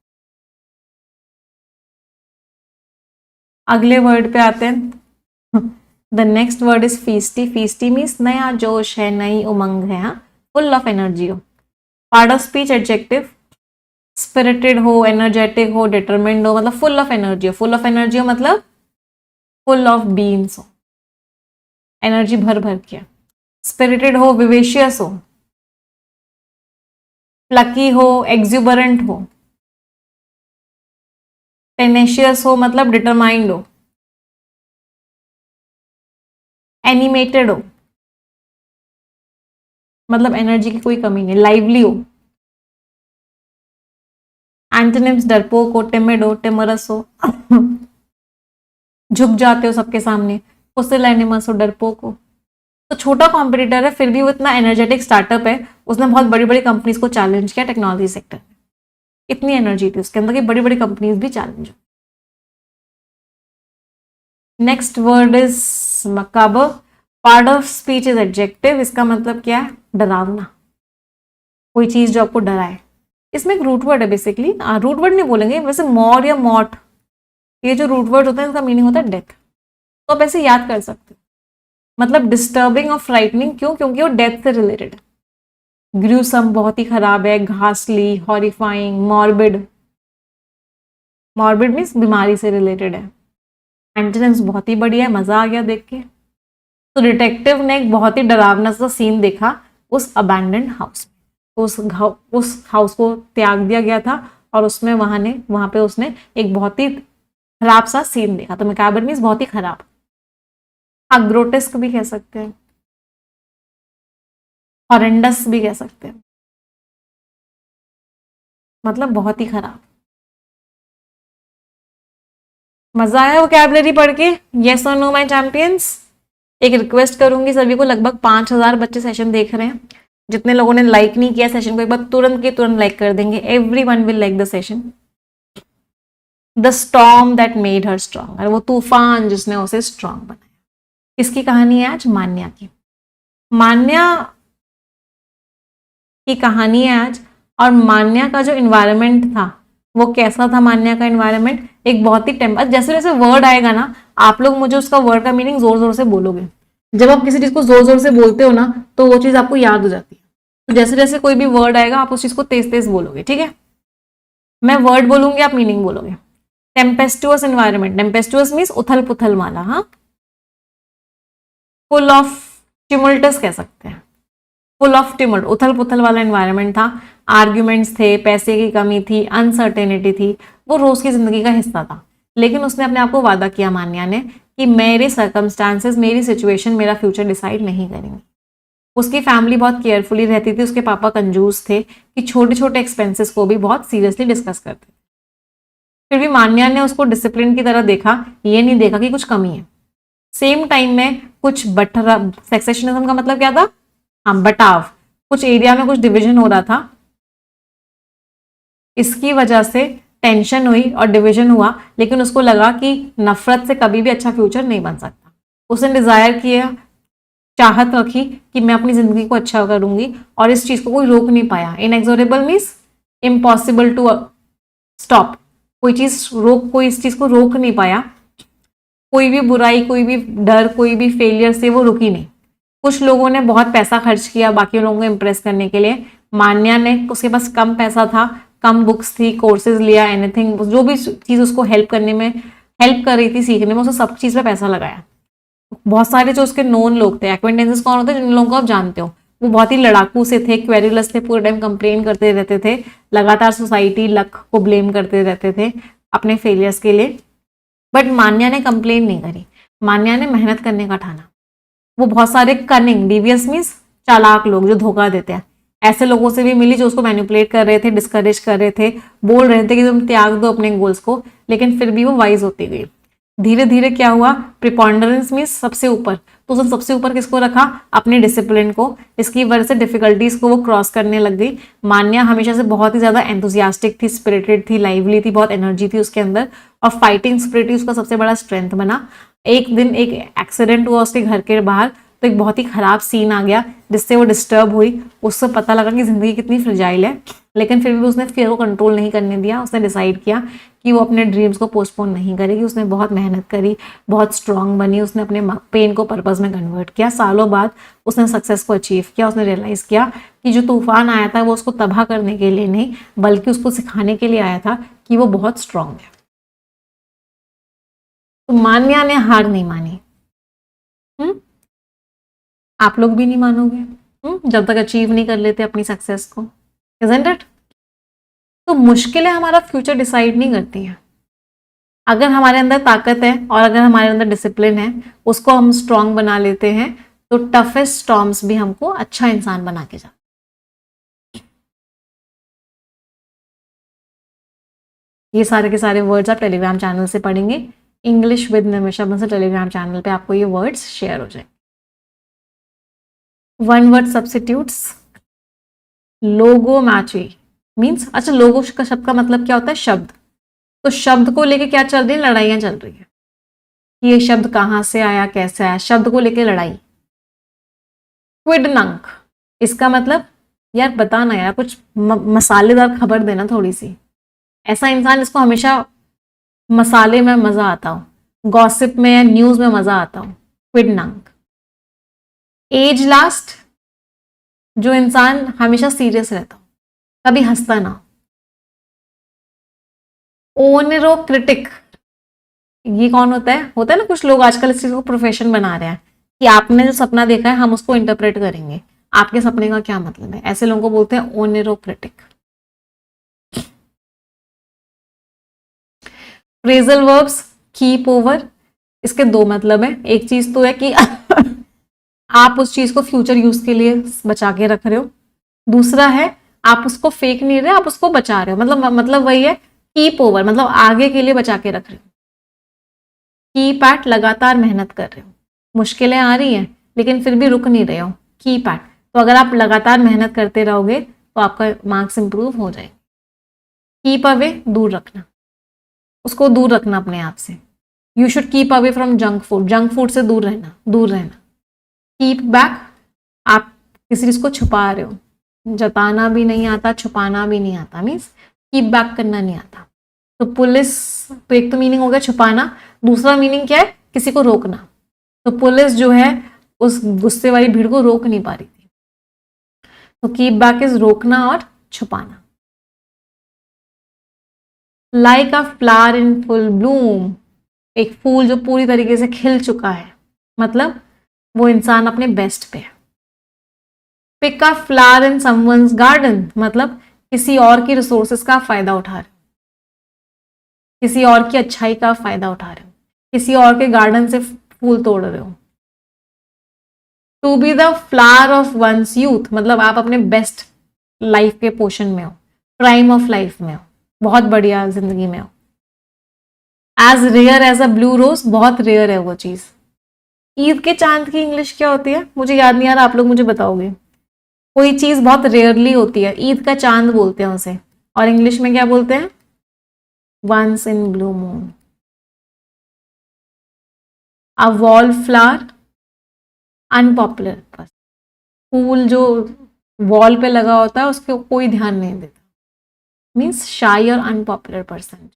अगले वर्ड पे आते हैं। The next word is feisty. Feisty means नया जोश है, नई उमंग है, हाँ, फुल ऑफ एनर्जी हो। Part of speech adjective, spirited हो, एनर्जेटिक हो, डिटरमिन्ड हो, मतलब फुल ऑफ एनर्जी हो। फुल ऑफ एनर्जी हो मतलब फुल ऑफ बीन्स हो, एनर्जी भर भर के। स्पिरिटेड हो, विवेशियस हो, प्लकी हो, एक्सुबरेंट हो, टेनेशियस हो मतलब डिटरमाइंड हो, एनिमेटेड हो मतलब एनर्जी की कोई कमी नहीं, लाइवली हो। एंटोनिम्स, डरपोक हो, टिमिड हो, टिमरस हो, झुक जाते हो सबके सामने, पुसिलैनिमस हो, डरपोक हो। तो छोटा कॉम्पिटिटर है, फिर भी वो इतना एनर्जेटिक स्टार्टअप है, उसने बहुत बड़ी बड़ी कंपनीज को चैलेंज किया टेक्नोलॉजी सेक्टर में। इतनी एनर्जी थी उसके अंदर कि बड़ी बड़ी कंपनीज भी challenge. Next word is macabre. Part of speech is adjective. इसका मतलब क्या है? डरावना, कोई चीज जो आपको डराए। इसमें एक रूट वर्ड है बेसिकली, रूट वर्ड नहीं बोलेंगे वैसे, मॉर या मॉट, ये जो रूट वर्ड होता है इनका मीनिंग होता है डेथ। तो आप ऐसे याद कर सकते हो, मतलब डिस्टर्बिंग और फ्राइटनिंग। क्यों? क्योंकि वो डेथ से रिलेटेड है। ग्रूसम बहुत ही खराब है, घासली, हॉरिफाइंग, मॉर्बिड, मॉर्बिड मीन्स बीमारी से रिलेटेड है। एंटोनिम्स बहुत ही बढ़िया है, मजा आ गया देख के। तो डिटेक्टिव ने एक बहुत ही डरावना सा सीन देखा उस अबैंडन्ड हाउस में। उस हाउस को त्याग दिया गया था और उसमें वहां पे उसने एक बहुत ही खराब सा सीन देखा। तो मैकाबर मीन्स बहुत ही खराब। हाँ, ग्रोटेस्क भी कह सकते हैं, हॉरेंडस भी कह सकते हैं, मतलब बहुत ही खराब। मजा आया वोकैबुलरी पढ़ के? यस और नो माय चैंपियंस? एक रिक्वेस्ट करूंगी सभी को, लगभग 5000 बच्चे सेशन देख रहे हैं। जितने लोगों ने लाइक नहीं किया सेशन को, एक बार तुरंत के तुरंत लाइक कर देंगे। Every one will like the session. The storm that made her strong, वो तूफान जिसने उसे स्ट्रांग बनाया। इसकी कहानी है आज मान्या की। मान्या की कहानी है आज। और मान्या का जो इन्वायरमेंट था वो कैसा था? मान्या का इन्वायरमेंट एक बहुत ही टेम्पर, जैसे जैसे वर्ड आएगा ना, आप लोग मुझे उसका वर्ड का मीनिंग जोर जोर से बोलोगे। जब आप किसी चीज को जोर जोर से बोलते हो ना, तो वो चीज आपको याद हो जाती है। तो जैसे जैसे कोई भी वर्ड आएगा आप उस चीज को तेज तेज बोलोगे, ठीक है? मैं वर्ड बोलूंगी, आप मीनिंग बोलोगे। टेम्पेस्टुअस एनवायरनमेंट, टेम्पेस्टुअस मीन्स उथल पुथल वाला, हाँ। फुल ऑफ टिमुल्टस कह सकते हैं, फुल ऑफ टिमुल्ट, उथल पुथल वाला एनवायरनमेंट था। आर्ग्यूमेंट्स थे, पैसे की कमी थी, अनसर्टेनिटी थी, वो रोज की जिंदगी का हिस्सा था। लेकिन उसने अपने आप को वादा किया, मान्या ने, कि मेरे सर्कमस्टांसेस, मेरी सिचुएशन, मेरा फ्यूचर डिसाइड नहीं करेंगे। उसकी फैमिली बहुत केयरफुली रहती थी, उसके पापा कंजूस थे कि छोटे छोटे एक्सपेंसेस को भी बहुत सीरियसली डिस्कस करते थे। फिर भी मान्या ने उसको डिसिप्लिन की तरह देखा, ये नहीं देखा कि कुछ कमी है। सेम टाइम में कुछ बटरा, सेक्सेशनिज्म का मतलब क्या था? हाँ, बटाव, कुछ एरिया में कुछ डिवीजन हो रहा था। इसकी वजह से टेंशन हुई और डिवीजन हुआ, लेकिन उसको लगा कि नफरत से कभी भी अच्छा फ्यूचर नहीं बन सकता। उसने डिजायर किया, चाहत रखी कि मैं अपनी जिंदगी को अच्छा करूंगी, और इस चीज को कोई रोक नहीं पाया। इनएक्सोरेबल मीन्स इम्पॉसिबल टू स्टॉप। कोई इस चीज को रोक नहीं पाया। कोई भी बुराई, कोई भी डर, कोई भी फेलियर से वो रुकी नहीं। कुछ लोगों ने बहुत पैसा खर्च किया बाकी लोगों को इम्प्रेस करने के लिए। मान्या ने, उसके पास कम पैसा था, कम बुक्स थी, कोर्सेज लिया, एनीथिंग, जो भी चीज उसको हेल्प करने में हेल्प कर रही थी सीखने में, उसने सब चीज पे पैसा लगाया। बहुत सारे जो उसके नोन लोग थे, एक्वेंटेंसेस कौन होते हैं? जिन लोगों को आप जानते हो, वो बहुत ही लड़ाकू से थे, क्वेरुलस थे, पूरे टाइम कंप्लेन करते रहते थे, लगातार सोसाइटी, लक को ब्लेम करते रहते थे अपने फेलियर्स के लिए। बट मान्या ने कंप्लेन नहीं करी, मान्या ने मेहनत करने का ठाना। वो बहुत सारे कनिंग, डिवियस मीन्स चालाक लोग जो धोखा देते हैं, ऐसे लोगों से भी मिली जो उसको मैनिपुलेट कर रहे थे, डिस्करेज कर रहे थे, बोल रहे थे कि तुम त्याग दो अपने गोल्स को, लेकिन फिर भी वो वाइज होती गई। धीरे धीरे क्या हुआ? प्रिपॉन्डरेंस मीन्स सबसे ऊपर। तो उसने सबसे ऊपर किसको रखा? अपने डिसिप्लिन को। इसकी वजह से डिफिकल्टीज को वो क्रॉस करने लग गई। मान्या हमेशा से बहुत ही ज्यादा एंथुजियास्टिक थी, स्पिरिटेड थी, लाइवली थी, बहुत एनर्जी थी उसके अंदर, और फाइटिंग स्पिरिट उसका सबसे बड़ा स्ट्रेंथ बना। एक दिन एक एक्सीडेंट हुआ उसके घर के बाहर, तो एक बहुत ही खराब सीन आ गया जिससे वो डिस्टर्ब हुई। उससे पता लगा कि ज़िंदगी कितनी फ्रिजाइल है, लेकिन फिर भी उसने फियर को कंट्रोल नहीं करने दिया। उसने डिसाइड किया कि वो अपने ड्रीम्स को पोस्टपोन नहीं करेगी। उसने बहुत मेहनत करी, बहुत स्ट्रांग बनी, उसने अपने पेन को पर्पस में कन्वर्ट किया। सालों बाद उसने सक्सेस को अचीव किया। उसने रियलाइज़ किया कि जो तूफान आया था वो उसको तबाह करने के लिए नहीं, बल्कि उसको सिखाने के लिए आया था कि वो बहुत स्ट्रांग है। तो मान्या ने हार नहीं मानी। आप लोग भी नहीं मानोगे जब तक अचीव नहीं कर लेते अपनी सक्सेस को, इज़न्ट इट? तो मुश्किलें हमारा फ्यूचर डिसाइड नहीं करती हैं। अगर हमारे अंदर ताकत है और अगर हमारे अंदर डिसिप्लिन है, उसको हम स्ट्रांग बना लेते हैं, तो टफेस्ट स्टॉर्म्स भी हमको अच्छा इंसान बना के जाते। ये सारे के सारे वर्ड्स आप टेलीग्राम चैनल से पढ़ेंगे। English with Nimisha Bansal Telegram channel पे आपको ये वर्ड्स शेयर हो जाएंगे। वन वर्ड सब्स्टिट्यूट्स, लोगो मैची मीन्स, अच्छा लोगो का शब्द का मतलब क्या होता है? शब्द। तो शब्द को लेके क्या चल रही है? लड़ाइयां चल रही है। ये शब्द कहाँ से आया, कैसे आया, शब्द को लेके लड़ाई। क्विडनंक, इसका मतलब यार बताना यार, कुछ मसालेदार खबर देना थोड़ी सी। ऐसा इंसान जिसको हमेशा मसाले में मजा आता हो, गॉसिप में या न्यूज में मजा आता हो, क्विडनंक। एज लास्ट, जो इंसान हमेशा सीरियस रहता हो, कभी हंसता ना हो। ओनरो क्रिटिक, ये कौन होता है? होता है ना कुछ लोग आजकल इस चीज को प्रोफेशन बना रहे हैं कि आपने जो सपना देखा है हम उसको इंटरप्रेट करेंगे, आपके सपने का क्या मतलब है। ऐसे लोगों को बोलते हैं ओनरो critic. Phrasal verbs, keep over, इसके दो मतलब है। एक चीज तो है कि आप उस चीज को फ्यूचर यूज के लिए बचा के रख रहे हो। दूसरा है आप उसको फेंक नहीं रहे, आप उसको बचा रहे हो। मतलब वही है कीप ओवर, मतलब आगे के लिए बचा के रख रहे हो। कीप एट, लगातार मेहनत कर रहे हो। मुश्किलें आ रही हैं लेकिन फिर भी रुक नहीं रहे हो, कीप एट। तो अगर आप लगातार मेहनत करते रहोगे तो आपका मार्क्स इंप्रूव हो जाएंगे। कीप अवे, दूर रखना, उसको दूर रखना अपने आप से। You should keep away from junk food, junk food से दूर रहना, दूर रहना। कीप बैक, आप किसी चीज को छुपा रहे हो, जताना भी नहीं आता, छुपाना भी नहीं आता, मीन्स कीप बैक करना नहीं आता। तो पुलिस, तो एक तो मीनिंग हो गया छुपाना, दूसरा मीनिंग क्या है? किसी को रोकना। तो पुलिस जो है उस गुस्से वाली भीड़ को रोक नहीं पा रही थी। तो कीप बैक इज रोकना और छुपाना। Like a flower in full Bloom, एक फूल जो पूरी तरीके से खिल चुका है, मतलब वो इंसान अपने बेस्ट पे है। Pick a flower in someone's garden, मतलब किसी और की रिसोर्सेस का फायदा उठा रहे हो, किसी और की अच्छाई का फायदा उठा रहे हो, किसी और के गार्डन से फूल तोड़ रहे हो। To be the flower of one's youth, मतलब आप अपने बेस्ट लाइफ के पोर्शन में हो, प्राइम ऑफ लाइफ में हो, बहुत बढ़िया जिंदगी में हो। As rare as a blue rose, बहुत रेयर है वो चीज। ईद के चांद की इंग्लिश क्या होती है? मुझे याद नहीं आ रहा, आप लोग मुझे बताओगे। कोई चीज बहुत रेयरली होती है, ईद का चांद बोलते हैं उसे, और इंग्लिश में क्या बोलते हैं? Once in blue moon. A wall flower, unpopular, बस फूल जो वॉल पे लगा होता है उसके कोई ध्यान नहीं देता, मीन्स शाई और अनपॉपुलर पर्सन।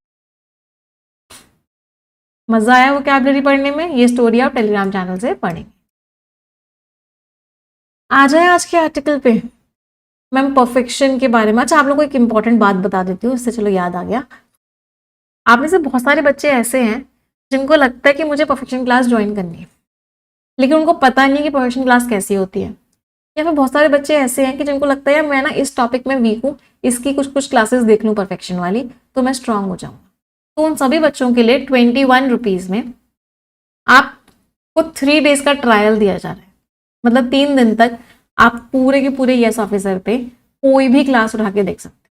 मजा आया वोकैबुलरी पढ़ने में? ये स्टोरी आप टेलीग्राम चैनल से पढ़ेंगे। आ जाए आज के आर्टिकल पे। मैम परफेक्शन के बारे में, अच्छा आप लोग को एक इंपॉर्टेंट बात बता देती हूँ, इससे चलो याद आ गया। आप में से बहुत सारे बच्चे ऐसे हैं जिनको लगता है कि मुझे परफेक्शन क्लास ज्वाइन करनी है, लेकिन उनको पता नहीं कि परफेक्शन क्लास कैसी होती है। या फिर बहुत सारे बच्चे ऐसे हैं कि जिनको लगता है मैं ना इस टॉपिक में वीक हूँ, इसकी कुछ कुछ क्लासेस देख लूँ परफेक्शन वाली तो मैं स्ट्रांग हो जाऊंगा। तो उन सभी बच्चों के लिए 21 रुपीज में आपको 3 डेज का ट्रायल दिया जा रहा है। मतलब 3 दिन तक आप पूरे के पूरे यस ऑफिसर पे कोई भी क्लास उठा के देख सकते।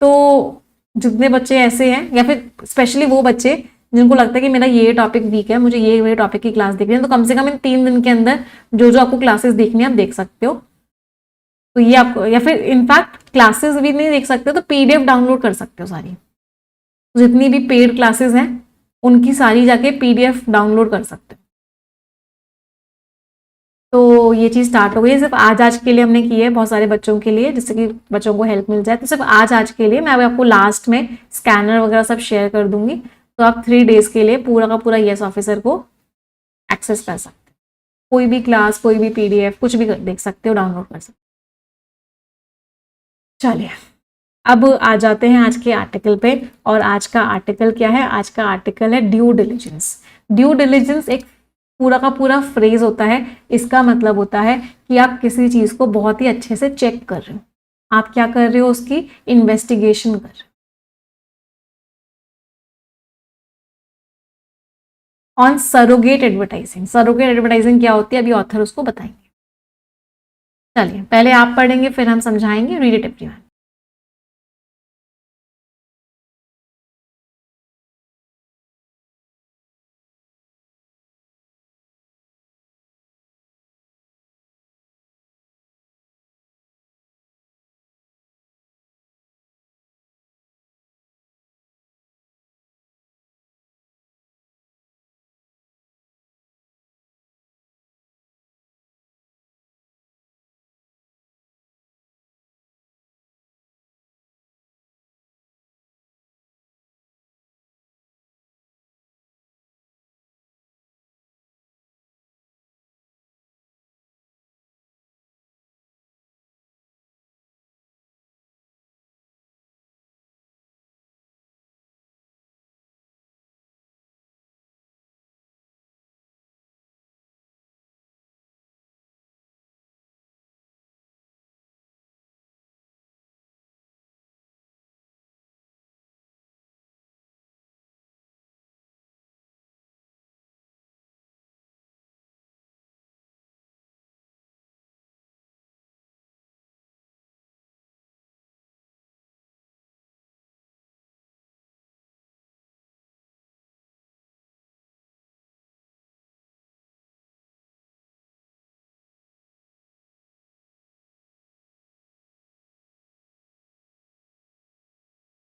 तो जितने बच्चे ऐसे हैं, या फिर स्पेशली वो बच्चे जिनको लगता है कि मेरा ये टॉपिक वीक है, मुझे ये टॉपिक की क्लास देखनी है, तो कम से कम इन 3 दिन के अंदर जो जो आपको क्लासेस देखनी है आप देख सकते हो। तो ये आपको, या फिर इनफैक्ट क्लासेस भी नहीं देख सकते तो पीडीएफ डाउनलोड कर सकते हो सारी। जितनी भी पेड क्लासेस हैं उनकी सारी जाके पीडीएफ डाउनलोड कर सकते हो। तो ये चीज स्टार्ट हो गई, सिर्फ आज आज के लिए हमने की है, बहुत सारे बच्चों के लिए, जिससे कि बच्चों को हेल्प मिल जाए। तो सिर्फ आज आज के लिए मैं अभी आपको लास्ट में स्कैनर वगैरह सब शेयर कर दूंगी, तो आप 3 डेज के लिए पूरा का पूरा यस ऑफिसर को एक्सेस कर सकते हैं। कोई भी क्लास, कोई भी PDF, कुछ भी देख सकते हो, डाउनलोड कर सकते हो। चलिए अब आ जाते हैं आज के आर्टिकल पे। और आज का आर्टिकल क्या है? आज का आर्टिकल है ड्यू डिलिजेंस। ड्यू डिलिजेंस एक पूरा का पूरा फ्रेज होता है। इसका मतलब होता है कि आप किसी चीज को बहुत ही अच्छे से चेक कर रहे हो। आप क्या कर रहे हो? उसकी इन्वेस्टिगेशन कर रहे हो। On surrogate advertising. Surrogate advertising क्या होती है अभी ऑथर उसको बताएंगे। चलिए पहले आप पढ़ेंगे फिर हम समझाएंगे। Read it everyone.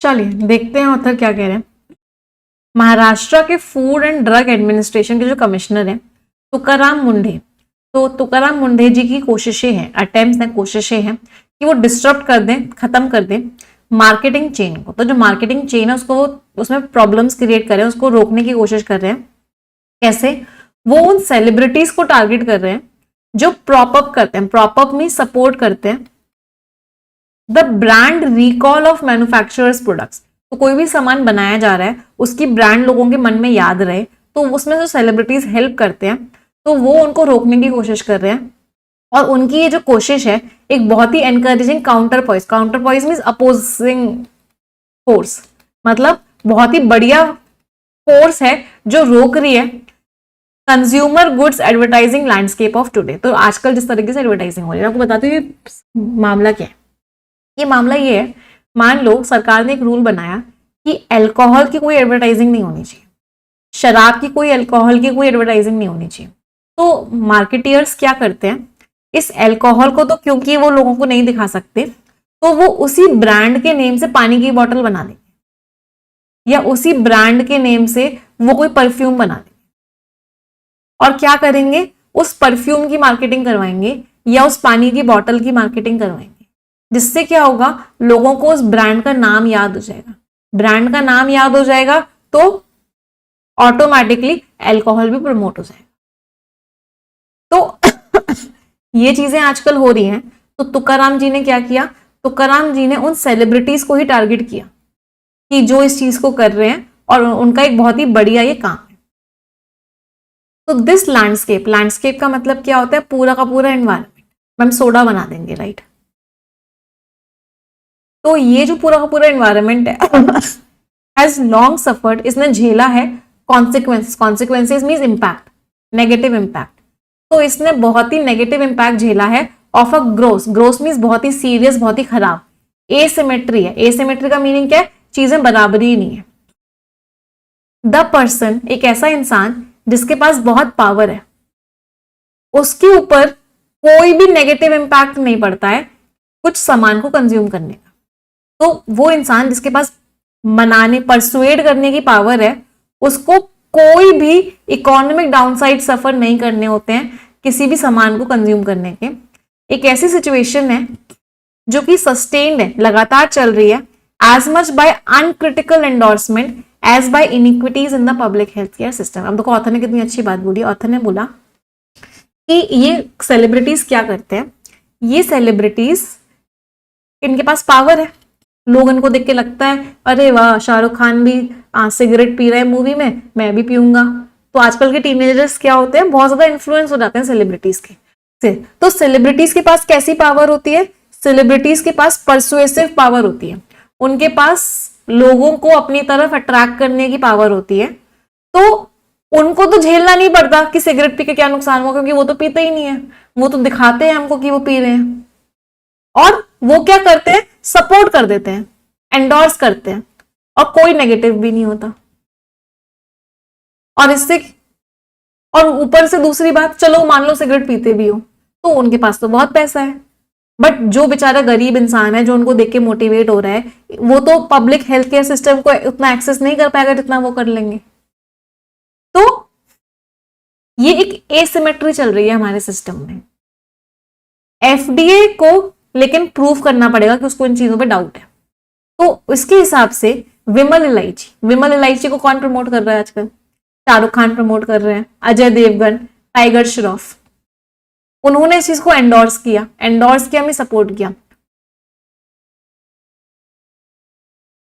चलिए देखते हैं ऑथर क्या कह रहे हैं। महाराष्ट्र के फूड एंड ड्रग एडमिनिस्ट्रेशन के जो कमिश्नर हैं तुकाराम मुंढे, तो तुकाराम मुंढे जी की कोशिशें हैं, अटेम्प्ट्स हैं, कोशिशें हैं कि वो डिस्टर्ब कर दें, खत्म कर दें मार्केटिंग चेन को। तो जो मार्केटिंग चेन है उसको, उसमें प्रॉब्लम्स क्रिएट कर रहे हैं, उसको रोकने की कोशिश कर रहे हैं। कैसे? वो उन सेलिब्रिटीज को टारगेट कर रहे हैं जो प्रॉप अप करते हैं, प्रॉप अप में सपोर्ट करते हैं the brand recall of manufacturers products. तो कोई भी सामान बनाया जा रहा है उसकी ब्रांड लोगों के मन में याद रहे, तो उसमें जो सेलिब्रिटीज हेल्प करते हैं तो वो उनको रोकने की कोशिश कर रहे हैं। और उनकी ये जो कोशिश है एक बहुत ही encouraging counterpoise, counterpoise means opposing force, मतलब बहुत ही बढ़िया फोर्स है जो रोक रही है consumer goods advertising landscape of today. तो आजकल जिस तरीके से एडवर्टाइजिंग हो रही है, आपको बताती हूँ ये मामला क्या है। ये मामला ये है, मान लो सरकार ने एक रूल बनाया कि अल्कोहल की कोई एडवर्टाइजिंग नहीं होनी चाहिए, शराब की कोई, अल्कोहल की कोई एडवर्टाइजिंग नहीं होनी चाहिए। तो मार्केटियर्स क्या करते हैं, इस अल्कोहल को तो क्योंकि वो लोगों को नहीं दिखा सकते, तो वो उसी ब्रांड के नेम से पानी की बोतल बना देंगे, या उसी ब्रांड के नेम से वो कोई परफ्यूम बना देंगे, और क्या करेंगे, उस परफ्यूम की मार्केटिंग करवाएंगे या उस पानी की बोतल की मार्केटिंग करवाएंगे, जिससे क्या होगा, लोगों को उस ब्रांड का नाम याद हो जाएगा। ब्रांड का नाम याद हो जाएगा तो ऑटोमेटिकली अल्कोहल भी प्रमोट हो जाएगा। तो ये चीजें आजकल हो रही हैं। तो तुकाराम जी ने क्या किया, तुकाराम जी ने उन सेलिब्रिटीज को ही टारगेट किया कि जो इस चीज को कर रहे हैं, और उनका एक बहुत ही बढ़िया ये काम है। तो दिस लैंडस्केप, लैंडस्केप का मतलब क्या होता है, पूरा का पूरा एनवायरमेंट। हम सोडा बना देंगे, राइट। तो ये जो पूरा का पूरा एनवायरमेंट है हैज लॉन्ग सफर्ड, इसने झेला है consequences, consequences means impact, negative impact. तो इसने बहुत ही नेगेटिव इम्पैक्ट झेला है of a gross, gross means बहुत ही सीरियस, बहुत ही खराब। एसिमेट्री है, एसिमेट्री का मीनिंग क्या है, चीजें बराबरी ही नहीं है। द पर्सन, एक ऐसा इंसान जिसके पास बहुत पावर है, उसके ऊपर कोई भी नेगेटिव इम्पैक्ट नहीं पड़ता है कुछ सामान को कंज्यूम करने का। तो वो इंसान जिसके पास मनाने, परसुएड करने की पावर है, उसको कोई भी इकोनॉमिक डाउनसाइड सफर नहीं करने होते हैं किसी भी सामान को कंज्यूम करने के, एक ऐसी सिचुएशन है जो कि सस्टेन्ड है, लगातार चल रही है, as much by uncritical endorsement as by inequities in the public health care system. अब देखो ऑथर ने कितनी अच्छी बात बोली। ऑथर ने बोला कि ये सेलिब्रिटीज क्या करते हैं, ये सेलिब्रिटीज, इनके पास पावर है, लोग इनको देख के लगता है अरे वाह शाहरुख खान भी सिगरेट पी रहे हैं मूवी में, मैं भी पीऊंगा। तो आजकल के टीनेजर्स क्या होते हैं, बहुत ज्यादा इन्फ्लुएंस हो जाते हैं सेलिब्रिटीज के से। तो सेलिब्रिटीज के पास कैसी पावर होती है, सेलिब्रिटीज के पास परसुएसिव पावर होती है, उनके पास लोगों को अपनी तरफ अट्रैक्ट करने की पावर होती है। तो उनको तो झेलना नहीं पड़ता कि सिगरेट पी के क्या नुकसान हुआ, क्योंकि वो तो पीते ही नहीं है, वो तो दिखाते हैं हमको कि वो पी रहे हैं, और वो क्या करते हैं, सपोर्ट कर देते हैं, एंडोर्स करते हैं, और कोई नेगेटिव भी नहीं होता। और इससे, और ऊपर से दूसरी बात, चलो मान लो सिगरेट पीते भी हो तो उनके पास तो बहुत पैसा है, बट जो बेचारा गरीब इंसान है जो उनको देख के मोटिवेट हो रहा है, वो तो पब्लिक हेल्थ केयर सिस्टम को उतना एक्सेस नहीं कर पाएगा जितना वो कर लेंगे। तो ये एक एसिमेट्री चल रही है हमारे सिस्टम में। एफडीए को लेकिन प्रूव करना पड़ेगा कि उसको इन चीजों पे डाउट है। तो इसके हिसाब से विमल इलायची को कौन प्रमोट कर रहा है आजकल, शाहरुख खान प्रमोट कर रहे हैं, अजय देवगन, टाइगर श्रॉफ, उन्होंने इस चीज को एंडोर्स किया में सपोर्ट किया।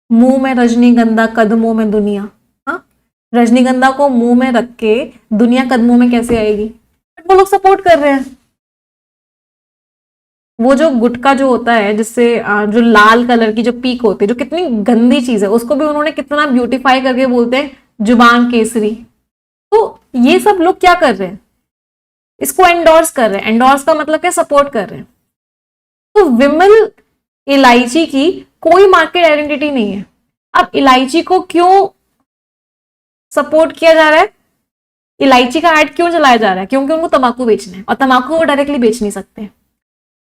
मुंह में रजनीगंधा कदमों में दुनिया, हाँ, रजनीगंधा को मुंह में रख के दुनिया कदमों में कैसे आएगी, बट वो लोग सपोर्ट कर रहे हैं। वो जो गुटखा जो होता है जिससे जो लाल कलर की जो पीक होती है, जो कितनी गंदी चीज है, उसको भी उन्होंने कितना ब्यूटीफाई करके बोलते हैं जुबान केसरी। तो ये सब लोग क्या कर रहे हैं, इसको एंडोर्स कर रहे हैं। एंडोर्स का मतलब क्या, सपोर्ट कर रहे हैं। तो विमल इलायची की कोई मार्केट आइडेंटिटी नहीं है। अब इलायची को क्यों सपोर्ट किया जा रहा है, इलायची का ऐड क्यों चलाया जा रहा है, क्योंकि उनको तंबाकू बेचना है, और तंबाकू वो डायरेक्टली बेच नहीं सकते।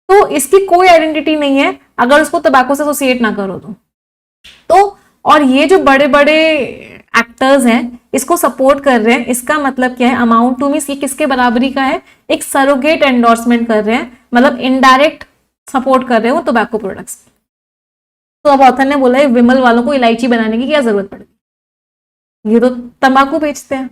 तो इसकी कोई आइडेंटिटी नहीं है अगर उसको तंबाकू से एसोसिएट ना करो तो। और ये जो बड़े बड़े एक्टर्स हैं इसको सपोर्ट कर रहे हैं, इसका मतलब क्या है, अमाउंट टू मींस ये किसके बराबरी का है, एक सरोगेट एंडोर्समेंट कर रहे हैं, मतलब इनडायरेक्ट सपोर्ट कर रहे हो टोबैको प्रोडक्ट्स। तो अब ऑथर ने बोला है विमल वालों को इलायची बनाने की क्या जरूरत पड़ेगी, ये तो तंबाकू बेचते हैं।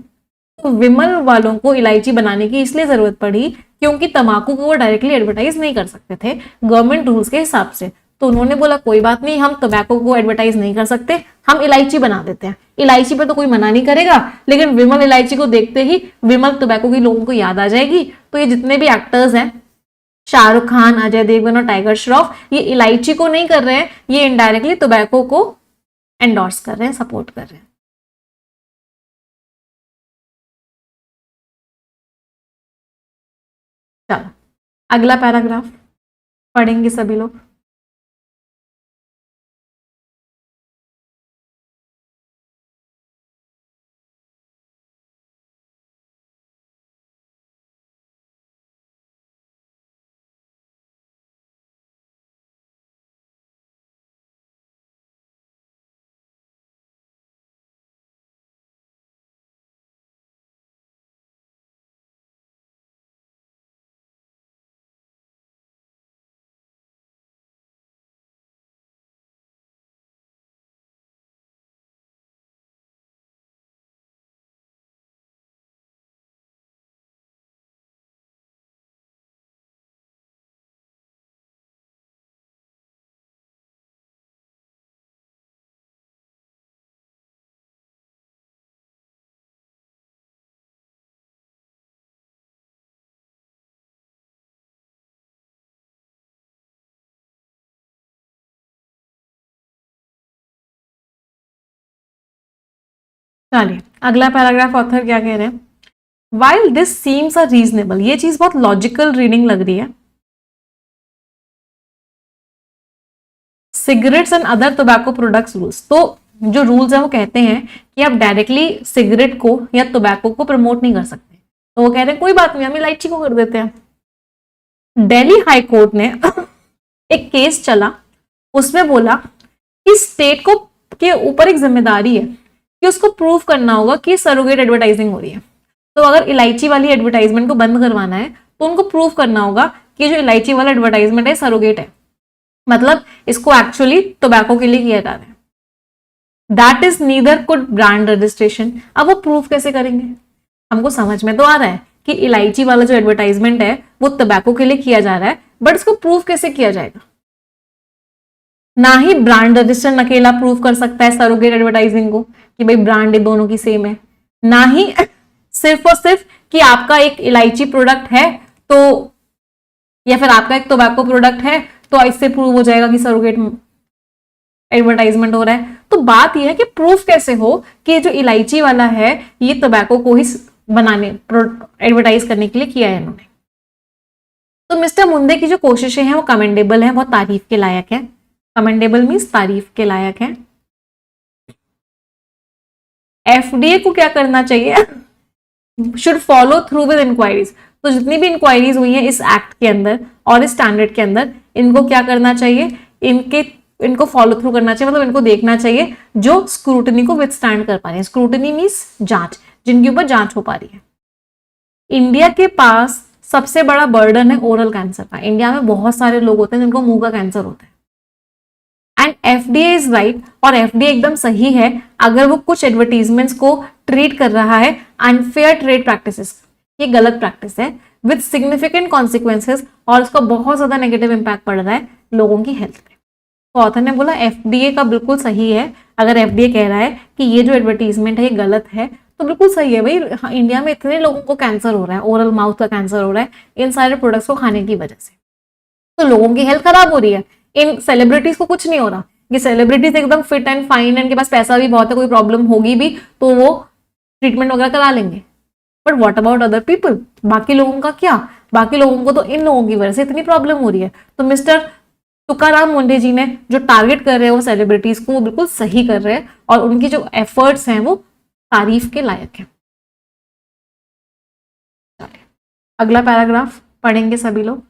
तो विमल वालों को इलायची बनाने की इसलिए जरूरत पड़ी क्योंकि तंबाकू को वो डायरेक्टली एडवर्टाइज नहीं कर सकते थे गवर्नमेंट रूल्स के हिसाब से। तो उन्होंने बोला कोई बात नहीं, हम टोबैको को एडवर्टाइज नहीं कर सकते, हम इलायची बना देते हैं। इलायची पे तो कोई मना नहीं करेगा, लेकिन विमल इलायची को देखते ही विमल टोबैको की लोगों को याद आ जाएगी। तो ये जितने भी एक्टर्स हैं, शाहरुख खान, अजय देवगन और टाइगर श्रॉफ, ये इलायची को नहीं कर रहे हैं, ये इनडायरेक्टली टोबैको को एंडोर्स कर रहे हैं, सपोर्ट कर रहे हैं। चलो अगला पैराग्राफ पढ़ेंगे सभी लोग। चलिए अगला पैराग्राफ ऑथर क्या कह रहे हैं, while this seems a reasonable, ये चीज बहुत लॉजिकल रीडिंग लग रही है, cigarettes and other tobacco products rules. तो जो रूल्स है वो कहते हैं कि आप डायरेक्टली सिगरेट को या टोबैको को प्रमोट नहीं कर सकते। तो वो कह रहे हैं कोई बात नहीं, हम इलायची को कर देते हैं। दिल्ली हाई कोर्ट ने एक केस चला, उसमें बोला कि स्टेट को के ऊपर एक जिम्मेदारी है कि उसको प्रूव करना होगा कि सरोगेट एडवर्टाइजिंग हो रही है। तो अगर इलायची वाली एडवर्टाइजमेंट को बंद करवाना है तो उनको प्रूव करना होगा कि जो इलायची वाला एडवर्टाइजमेंट है सरोगेट है, मतलब इसको एक्चुअली टोबैको के लिए किया जा रहा है। That is neither good brand registration. अब वो प्रूफ कैसे करेंगे? हमको समझ में तो आ रहा है कि इलायची वाला जो एडवर्टाइजमेंट है वो टोबैको के लिए किया जा रहा है, बट इसको प्रूफ कैसे किया जाएगा? ना ही ब्रांड रजिस्टर अकेला प्रूव कर सकता है सरोगेट एडवर्टाइजिंग को कि भाई ब्रांड ये दोनों की सेम है, ना ही सिर्फ और सिर्फ कि आपका एक इलायची प्रोडक्ट है तो, या फिर आपका एक टोबैको प्रोडक्ट है तो इससे प्रूव हो जाएगा कि सरोगेट एडवर्टाइजमेंट हो रहा है। तो बात यह है कि प्रूफ कैसे हो कि जो इलायची वाला है ये टोबैको को ही बनाने एडवर्टाइज करने के लिए किया है इन्होंने। तो मिस्टर मुंदे की जो कोशिशें हैं वो कमेंडेबल है, बहुत तारीफ के लायक है। कमेंडेबल मीन्स तारीफ के लायक है। एफडीए को क्या करना चाहिए? Should follow through with inquiries. तो जितनी भी इंक्वायरीज हुई हैं इस एक्ट के अंदर और इस स्टैंडर्ड के अंदर, इनको क्या करना चाहिए? इनको फॉलो थ्रू करना चाहिए, मतलब इनको देखना चाहिए जो स्क्रूटनी को विथस्टैंड कर पा रहे हैं। स्क्रूटनी मीन्स जांच, जिनके ऊपर जांच हो पा रही है। इंडिया के पास सबसे बड़ा बर्डन है ओरल कैंसर का। इंडिया में बहुत सारे लोग होते हैं जिनको मुंह का कैंसर होता है, एंड एफडीए इज राइट, और एफडीए एकदम सही है अगर वो कुछ एडवर्टीजमेंट्स को ट्रीट कर रहा है अनफेयर ट्रेड प्रैक्टिसेस, ये गलत प्रैक्टिस है विद सिग्निफिकेंट कॉन्सिक्वेंसेस, और उसका बहुत ज्यादा नेगेटिव इंपैक्ट पड़ रहा है लोगों की हेल्थ पे। तो ऑथर ने बोला एफडीए का बिल्कुल सही है। अगर एफडीए कह रहा है कि ये जो एडवर्टीजमेंट है ये गलत है तो बिल्कुल सही है भाई। हाँ, इंडिया में इतने लोगों को कैंसर हो रहा है, ओरल माउथ का कैंसर हो रहा है इन सारे प्रोडक्ट्स को खाने की वजह से, तो लोगों की हेल्थ खराब हो रही है। इन सेलिब्रिटीज को कुछ नहीं हो रहा, ये सेलिब्रिटीज एकदम फिट एंड फाइन, इनके पास पैसा भी बहुत है, कोई प्रॉब्लम होगी भी तो वो ट्रीटमेंट वगैरह करा लेंगे। But what about other people? बाकी लोगों का क्या? बाकी लोगों को तो इन लोगों की वजह से इतनी प्रॉब्लम हो रही है। तो मिस्टर तुकाराम मुंडे जी ने जो टारगेट कर रहे हैं वो सेलिब्रिटीज को, वो बिल्कुल सही कर रहे हैं और उनकी जो एफर्ट्स हैं वो तारीफ के लायक हैं। अगला पैराग्राफ पढ़ेंगे सभी लोग।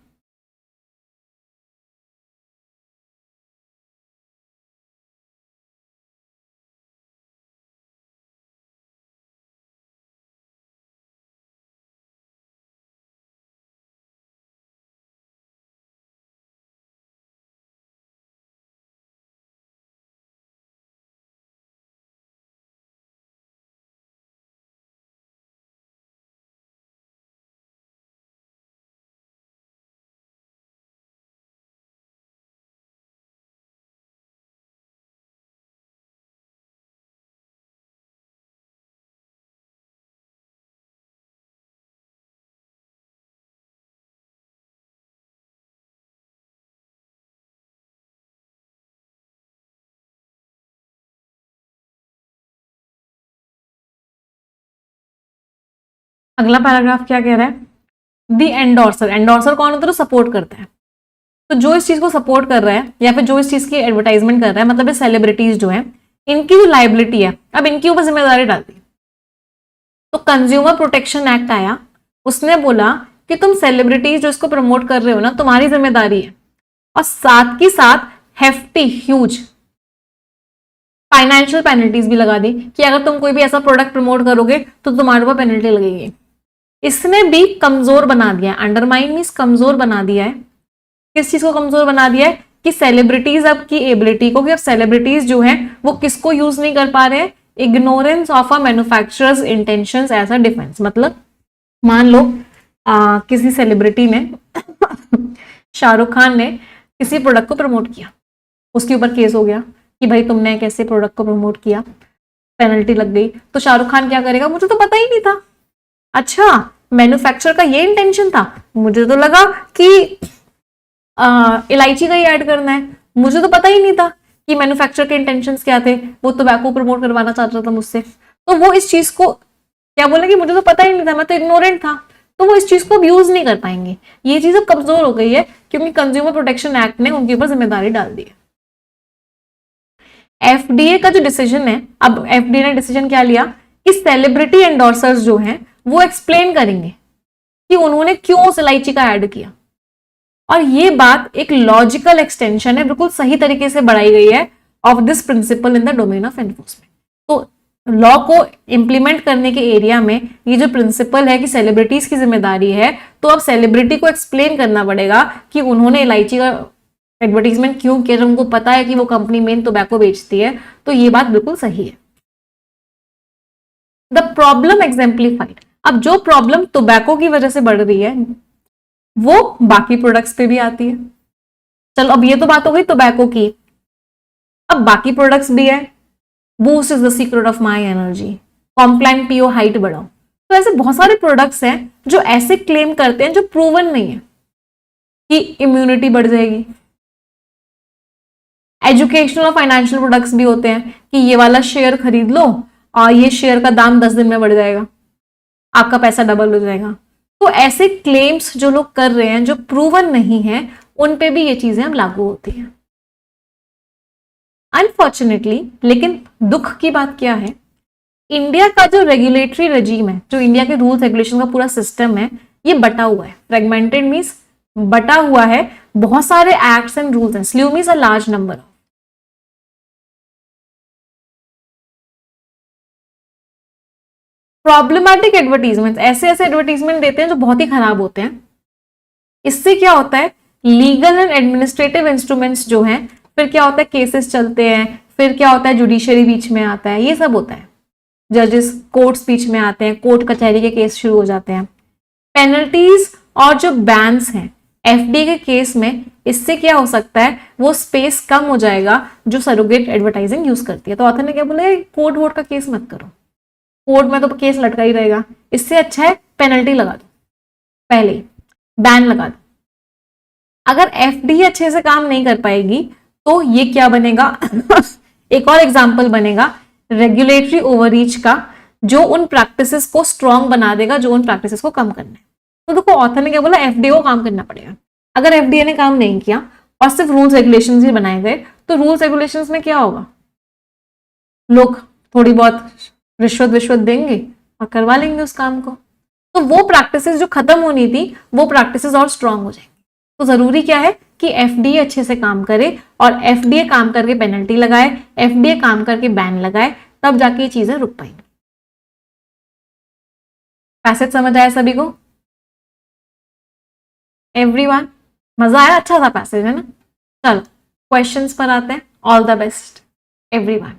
अगला पैराग्राफ क्या कह रहा है? The endorser. एंडोर्सर कौन होता है? तो सपोर्ट करता है। तो जो इस चीज को सपोर्ट कर रहा है या फिर जो इस चीज की एडवर्टाइजमेंट कर रहा है, मतलब ये सेलिब्रिटीज जो है, इनकी जो लाइबिलिटी है अब इनके ऊपर जिम्मेदारी डाल दी। तो कंज्यूमर प्रोटेक्शन एक्ट आया, उसने बोला कि तुम सेलिब्रिटीज जो इसको प्रमोट कर रहे हो ना, तुम्हारी जिम्मेदारी है, और साथ ही साथ हेफ्टी ह्यूज फाइनेंशियल पेनल्टीज भी लगा दी कि अगर तुम कोई भी ऐसा प्रोडक्ट प्रमोट करोगे तो तुम्हारे ऊपर पेनल्टी लगेगी। इसने भी कमजोर बना दिया है, अंडरमाइन मींस कमजोर बना दिया है। किस चीज को कमजोर बना दिया है? कि सेलिब्रिटीज अब की एबिलिटी को, कि अब सेलिब्रिटीज जो हैं वो किसको यूज नहीं कर पा रहे हैं? Ignorance of a manufacturer's intentions as a defence. मतलब मान लो किसी सेलिब्रिटी ने शाहरुख खान ने किसी प्रोडक्ट को प्रमोट किया, उसके ऊपर केस हो गया कि भाई तुमने कैसे प्रोडक्ट को प्रमोट किया, पेनल्टी लग गई। तो शाहरुख खान क्या करेगा? मुझे तो पता ही नहीं था, अच्छा मैन्युफैक्चरर का ये इंटेंशन था, मुझे तो लगा कि इलायची का ही ऐड करना है, मुझे तो पता ही नहीं था कि मैन्युफैक्चरर के इंटेंशंस क्या थे, वो टोबैको प्रमोट करवाना चाहता था मुझसे। तो वो इस चीज को क्या बोले कि मुझे तो पता ही नहीं था, मैं तो इग्नोरेंट था, तो वो इस चीज को अब यूज नहीं कर पाएंगे। ये चीज अब कमजोर हो गई है क्योंकि कंज्यूमर प्रोटेक्शन एक्ट ने उनके ऊपर जिम्मेदारी डाल दी है। एफडीए का जो डिसीजन है, अब एफडीए ने डिसीजन क्या लिया कि सेलिब्रिटी एंडोर्सर्स जो हैं वो एक्सप्लेन करेंगे कि उन्होंने क्यों उस इलायची का ऐड किया, और ये बात एक लॉजिकल एक्सटेंशन है, बिल्कुल सही तरीके से बढ़ाई गई है of this principle in the domain of enforcement. तो लॉ को इम्प्लीमेंट करने के एरिया में ये जो प्रिंसिपल है कि सेलिब्रिटीज की जिम्मेदारी है, तो अब सेलिब्रिटी को एक्सप्लेन करना पड़ेगा कि उन्होंने इलायची का एडवर्टीजमेंट क्यों किया, जब उनको पता है कि वो कंपनी मेन टोबैको बेचती है। तो ये बात बिल्कुल सही है। द प्रॉब्लम एग्जाम्प्लीफाइड, अब जो प्रॉब्लम टोबैको की वजह से बढ़ रही है वो बाकी प्रोडक्ट्स पे भी आती है। चलो अब ये तो बात हो गई टोबैको की, अब बाकी प्रोडक्ट्स भी है। Boost is the secret of my energy, Complan पियो हाइट बढ़ाओ। तो ऐसे बहुत सारे प्रोडक्ट्स हैं जो ऐसे क्लेम करते हैं जो प्रूवन नहीं है कि इम्यूनिटी बढ़ जाएगी। एजुकेशनल और फाइनेंशियल प्रोडक्ट्स भी होते हैं कि ये वाला शेयर खरीद लो और ये शेयर का दाम 10 दिन में बढ़ जाएगा, आपका पैसा डबल हो जाएगा। तो ऐसे क्लेम्स जो लोग कर रहे हैं जो प्रूवन नहीं है, उन पे भी ये चीजें अब लागू होती हैं अनफॉर्चुनेटली। लेकिन दुख की बात क्या है, इंडिया का जो रेगुलेटरी रजीम है, जो इंडिया के रूल्स रेगुलेशन का पूरा सिस्टम है, ये बटा हुआ है। फ्रेगमेंटेड मीन्स बटा हुआ है, बहुत सारे एक्ट्स एंड रूल्स हैं। Slew means a large number. Problematic advertisement, ऐसे ऐसे एडवर्टीजमेंट देते हैं जो बहुत ही खराब होते हैं। इससे क्या होता है, लीगल एंड एडमिनिस्ट्रेटिव इंस्ट्रूमेंट्स जो हैं, फिर क्या होता है, केसेस चलते हैं, फिर क्या होता है, जुडिशरी बीच में आता है, ये सब होता है। जजेस कोर्ट्स बीच में आते हैं, कोर्ट कचहरी के केस शुरू हो जाते हैं। पेनल्टीज और जो बैन्स हैं एफडी के केस में, इससे क्या हो सकता है, वो स्पेस कम हो जाएगा जो सरोगेट एडवर्टाइजिंग यूज करती है। तो ऑथर ने क्या बोला, कोर्ट वोट का केस मत करो, कोर्ट में तो केस लटका ही रहेगा, इससे अच्छा है पेनल्टी लगा दो, पहले ही बैन लगा दो। अगर एफडी अच्छे से काम नहीं कर पाएगी तो ये क्या बनेगा एक और एग्जाम्पल बनेगा रेगुलेटरी ओवररीच का, जो उन प्रैक्टिसेस को स्ट्रॉन्ग बना देगा, जो उन प्रैक्टिसेस को कम करना है। तो देखो ऑथर ने क्या बोला, एफडीए को काम करना पड़ेगा। अगर एफडीए ने काम नहीं किया और सिर्फ रूल्स रेगुलेशंस ही बनाए गए, तो रूल्स रेगुलेशंस में क्या होगा, लोग थोड़ी बहुत रिश्वत विश्वत देंगे और करवा लेंगे उस काम को। तो वो प्रैक्टिसेस जो खत्म होनी थी, वो प्रैक्टिसेस और स्ट्रांग हो जाएंगी। तो जरूरी क्या है कि एफडीए अच्छे से काम करे, और एफडीए काम करके पेनल्टी लगाए, एफडीए काम करके बैन लगाए, तब जाके ये चीजें रुक पाएंगी। पैसेज समझ आया सभी को, एवरीवन? मजा आया, अच्छा था पैसेज, है ना। चलो क्वेश्चंस पर आते हैं। All the best everyone.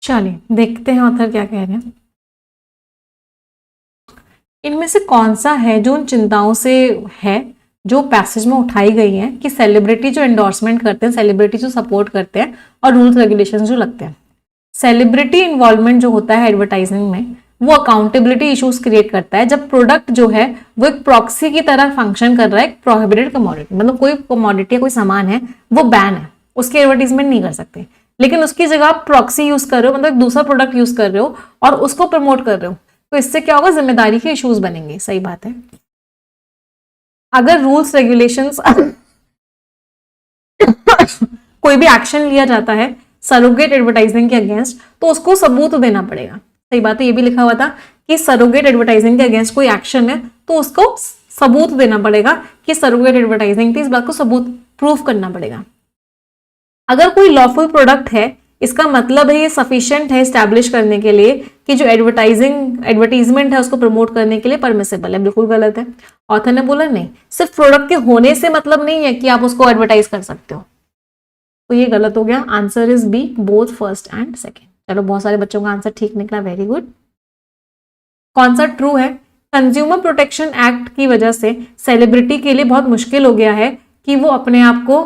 चलिए देखते हैं ऑथर क्या कह रहे हैं। इनमें से कौन सा है जो उन चिंताओं से है जो पैसेज में उठाई गई हैं कि सेलिब्रिटी जो एंडोर्समेंट करते हैं, सेलिब्रिटी जो सपोर्ट करते हैं और रूल्स रेगुलेशंस जो लगते हैं। सेलिब्रिटी इन्वॉल्वमेंट जो होता है एडवर्टाइजिंग में, वो अकाउंटेबिलिटी इश्यूज क्रिएट करता है जब प्रोडक्ट जो है वो एक प्रॉक्सी की तरह फंक्शन कर रहा है, एक प्रोहिबिटेड कमोडिटी, मतलब कोई कमोडिटी या कोई सामान है वो बैन है, उसकी एडवर्टीजमेंट नहीं कर सकते, लेकिन उसकी जगह आप प्रॉक्सी यूज कर रहे हो, मतलब दूसरा प्रोडक्ट यूज कर रहे हो और उसको प्रमोट कर रहे हो, तो इससे क्या होगा, जिम्मेदारी के इश्यूज बनेंगे। सही बात है। अगर रूल्स रेगुलेशंस कोई भी एक्शन लिया जाता है सरोगेट एडवर्टाइजिंग के अगेंस्ट, तो उसको सबूत देना पड़ेगा। सही बात है, ये भी लिखा हुआ था कि सरोगेट एडवर्टाइजिंग के अगेंस्ट कोई एक्शन है तो उसको सबूत देना पड़ेगा कि सरोगेट एडवर्टाइजिंग थी, इस बात को सबूत प्रूफ करना पड़ेगा। अगर कोई लॉफुल प्रोडक्ट है, इसका मतलब है ये सफिशिएंट है स्टैब्लिश करने के लिए कि जो एडवर्टीजमेंट है उसको प्रमोट करने के लिए परमिसेबल है। बिल्कुल गलत है। ऑथर ने बोला नहीं, सिर्फ प्रोडक्ट के होने से मतलब नहीं है कि आप उसको एडवर्टाइज कर सकते हो, तो ये गलत हो गया। Answer is B, both first and second. चलो बहुत सारे बच्चों का आंसर ठीक निकला, वेरी गुड। कौन सा ट्रू है? कंज्यूमर प्रोटेक्शन एक्ट की वजह से सेलिब्रिटी के लिए बहुत मुश्किल हो गया है कि वो अपने आप को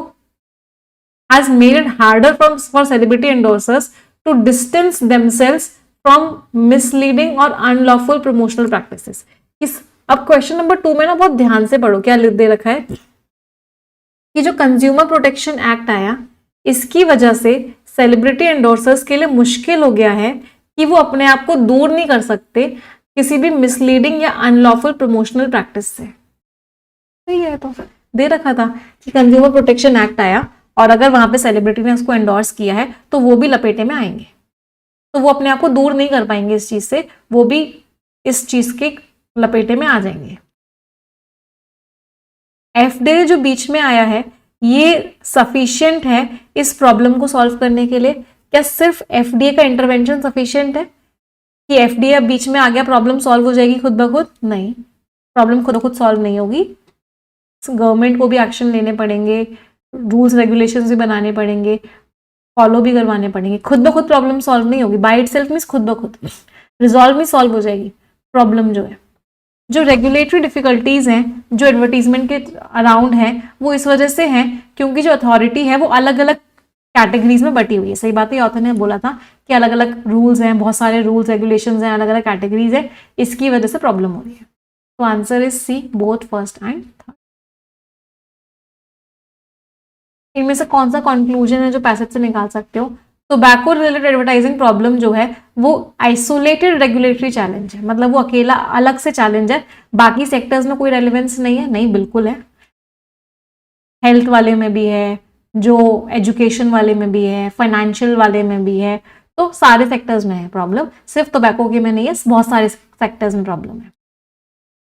has made it harder for celebrity endorsers to distance themselves from misleading or unlawful promotional practices. अब क्वेश्चन नंबर 2 में ना बहुत ध्यान से पढ़ो, क्या दे रखा है कि जो कंज्यूमर प्रोटेक्शन एक्ट आया, इसकी वजह से सेलिब्रिटी एंडोर्सर्स के लिए मुश्किल हो गया है कि वो अपने आप को दूर नहीं कर सकते किसी भी मिसलीडिंग या अनलॉफुल प्रमोशनल प्रैक्टिस से। सही है, तो दे रखा था कि कंज्यूमर प्रोटेक्शन एक्ट आया और अगर वहां पे सेलिब्रिटी ने उसको एंडोर्स किया है तो वो भी लपेटे में आएंगे, तो वो अपने आप को दूर नहीं कर पाएंगे इस चीज से, वो भी इस चीज के लपेटे में आ जाएंगे। एफडीए जो बीच में आया है, ये सफिशिएंट है इस प्रॉब्लम को सॉल्व करने के लिए? क्या सिर्फ एफडीए का इंटरवेंशन सफिशिएंट है कि एफडीए अब बीच में आ गया, प्रॉब्लम सॉल्व हो जाएगी खुद ब खुद? नहीं, प्रॉब्लम खुद ब खुद सॉल्व नहीं होगी, गवर्नमेंट को भी एक्शन लेने पड़ेंगे, रूल्स रेगुलेशंस भी बनाने पड़ेंगे, फॉलो भी करवाने पड़ेंगे। खुद ब खुद प्रॉब्लम सॉल्व नहीं होगी, बाय इटसेल्फ मींस खुद ब खुद रिजॉल्व नहीं सॉल्व हो जाएगी प्रॉब्लम जो है। जो रेगुलेटरी डिफिकल्टीज हैं जो एडवर्टीजमेंट के अराउंड हैं, वो इस वजह से हैं क्योंकि जो अथॉरिटी है वो अलग अलग कैटेगरीज में बटी हुई है। सही बात है, ऑथर ने बोला था कि अलग अलग रूल्स हैं, बहुत सारे रूल्स रेगुलेशंस हैं, अलग अलग कैटेगरीज है, इसकी वजह से प्रॉब्लम हो रही है। तो answer is C, both first and third. इनमें से कौन सा कंक्लूजन है जो पैसेज से निकाल सकते हो? टोबैको रिलेटेड एडवर्टाइजिंग प्रॉब्लम जो है वो आइसोलेटेड रेगुलेटरी चैलेंज है, मतलब वो अकेला अलग से चैलेंज है, बाकी सेक्टर्स में कोई रेलिवेंस नहीं है। नहीं, बिल्कुल है, हेल्थ वाले में भी है, जो एजुकेशन वाले में भी है, फाइनेंशियल वाले में भी है, तो सारे सेक्टर्स में है प्रॉब्लम, सिर्फ टोबैको के में नहीं है, बहुत सारे सेक्टर्स में प्रॉब्लम है।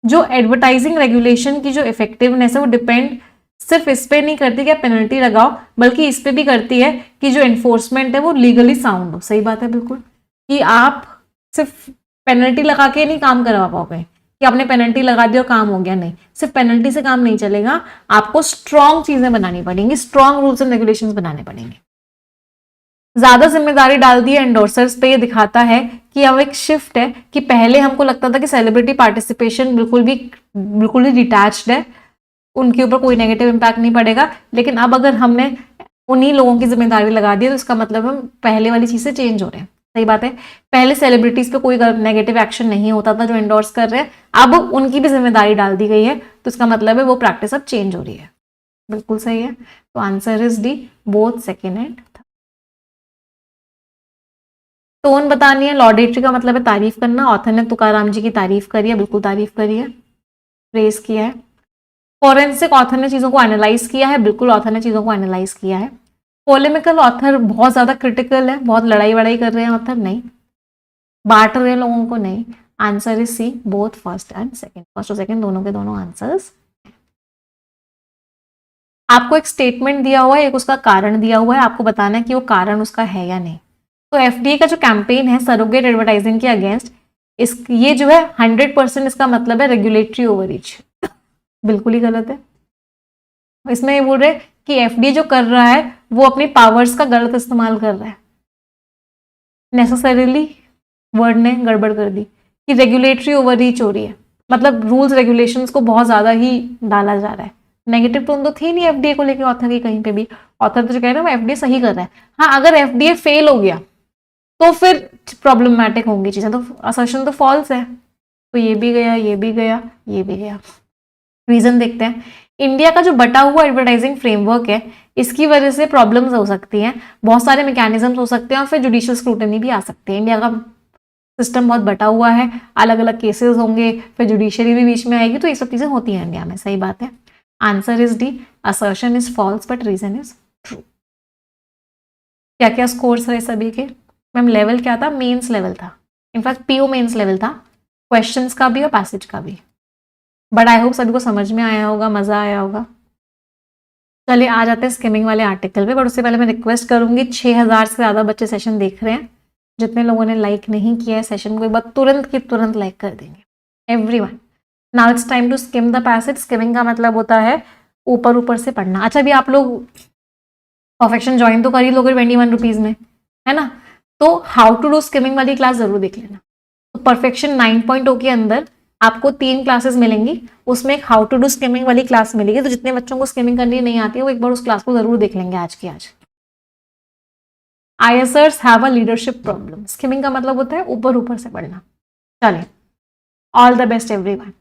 जो एडवर्टाइजिंग रेगुलेशन की जो इफेक्टिवनेस है वो डिपेंड सिर्फ इस पे नहीं करती कि आप पेनल्टी लगाओ, बल्कि इस पे भी करती है कि जो एनफोर्समेंट है वो लीगली साउंड हो। सही बात है बिल्कुल, कि आप सिर्फ पेनल्टी लगा के नहीं काम करवा पाओगे कि आपने पेनल्टी लगा दी और काम हो गया, नहीं, सिर्फ पेनल्टी से काम नहीं चलेगा, आपको स्ट्रॉन्ग चीजें बनानी पड़ेंगी, स्ट्रॉन्ग रूल्स एंड रेगुलेशंस बनाने पड़ेंगे। ज्यादा जिम्मेदारी डाल दी है एंडोर्सर्स पे, ये दिखाता है कि अब एक शिफ्ट है कि पहले हमको लगता था कि सेलिब्रिटी पार्टिसिपेशन बिल्कुल ही डिटैच्ड है, उनके ऊपर कोई नेगेटिव इम्पैक्ट नहीं पड़ेगा, लेकिन अब अगर हमने उन्हीं लोगों की जिम्मेदारी लगा दी तो इसका मतलब हम पहले वाली चीजें चेंज हो रहे हैं। सही बात है, पहले सेलिब्रिटीज पे कोई नेगेटिव एक्शन नहीं होता था जो एंडोर्स कर रहे हैं, अब उनकी भी जिम्मेदारी डाल दी गई है, तो इसका मतलब है वो प्रैक्टिस अब चेंज हो रही है। बिल्कुल सही है, तो answer is D, both second and third. Tone बतानी है, लॉडेटरी का मतलब है तारीफ करना, ऑथर ने तुकाराम जी की तारीफ करी है, बिल्कुल तारीफ करी है, प्रेस किया है। फॉरेंसिक, ऑथर ने चीजों को एनालाइज किया है, बिल्कुल ऑथर ने चीजों को एनालाइज किया है। पोलेमिकल, ऑथर बहुत ज्यादा क्रिटिकल है, बहुत लड़ाई वड़ाई कर रहे हैं ऑथर, नहीं, बांट रहे हैं लोगों को, नहीं। Answer is C, both first and second, first और सेकंड दोनों के दोनों आंसर्स। आपको एक स्टेटमेंट दिया हुआ है, एक उसका कारण दिया हुआ है, आपको बताना है कि वो कारण उसका है या नहीं। तो एफडीए का जो कैंपेन है सरोगेट एडवर्टाइजिंग के अगेंस्ट, ये जो है 100% इसका मतलब है रेगुलेटरी ओवररीच, बिल्कुल ही गलत है। इसमें ये बोल रहे कि एफडीए जो कर रहा है वो अपनी पावर्स का गलत इस्तेमाल कर रहा है, नेसेसरीली वर्ड ने गड़बड़ कर दी कि रेगुलेटरी ओवररीच हो रही है, मतलब रूल्स रेगुलेशंस को बहुत ज़्यादा ही डाला जा रहा है। नेगेटिव टोन तो थी नहीं एफडीए को लेकर ऑथर की कहीं पे भी। ऑथर तो जो कह रहे हैं वो एफडीए सही कर रहा है। हाँ, अगर एफडीए फेल हो गया तो फिर प्रॉब्लमेटिक होंगी चीज़ें, तो असर्शन तो फॉल्स है। तो ये भी गया, ये भी गया, ये भी गया। रीजन देखते हैं। इंडिया का जो बटा हुआ एडवर्टाइजिंग फ्रेमवर्क है, इसकी वजह से प्रॉब्लम्स हो सकती हैं, बहुत सारे मैकेनिज्म्स हो सकते हैं और फिर जुडिशियल स्क्रूटनी भी आ सकती है। इंडिया का सिस्टम बहुत बटा हुआ है, अलग अलग केसेस होंगे, फिर जुडिशरी भी बीच में आएगी, तो ये सब चीजें होती हैं इंडिया में। सही बात है। Answer is D, assertion is false but reason is true. क्या क्या स्कोर्स रहे सभी के? मैम लेवल क्या था? मेंस लेवल था, इनफैक्ट पीओ मेंस लेवल था, क्वेश्चंस का भी और पैसेज का भी। बट आई होप सभी को समझ में आया होगा, मजा आया होगा। चलिए आ जाते हैं स्किमिंग वाले आर्टिकल पे, बट उससे पहले मैं रिक्वेस्ट करूंगी, 6000 से ज़्यादा बच्चे सेशन देख रहे हैं, जितने लोगों ने लाइक नहीं किया है सेशन को एक बार तुरंत की तुरंत लाइक कर देंगे everyone. Now it's time to skim the passage. Skimming का मतलब होता है ऊपर ऊपर से पढ़ना। अच्छा, अभी आप लोग परफेक्शन ज्वाइन तो कर ही लोगे 21 रुपीज़ में, है ना? तो हाउ टू डू स्किमिंग वाली क्लास जरूर देख लेना। तो परफेक्शन 9.0 के अंदर आपको 3 क्लासेस मिलेंगी, उसमें एक हाउ टू डू स्किमिंग वाली क्लास मिलेगी। तो जितने बच्चों को स्किमिंग करनी नहीं आती है वो एक बार उस क्लास को जरूर देख लेंगे आज की आज। ISers have a leadership problem. Skimming का मतलब होता है ऊपर ऊपर से पढ़ना। चलिए, ऑल द बेस्ट एवरीवन।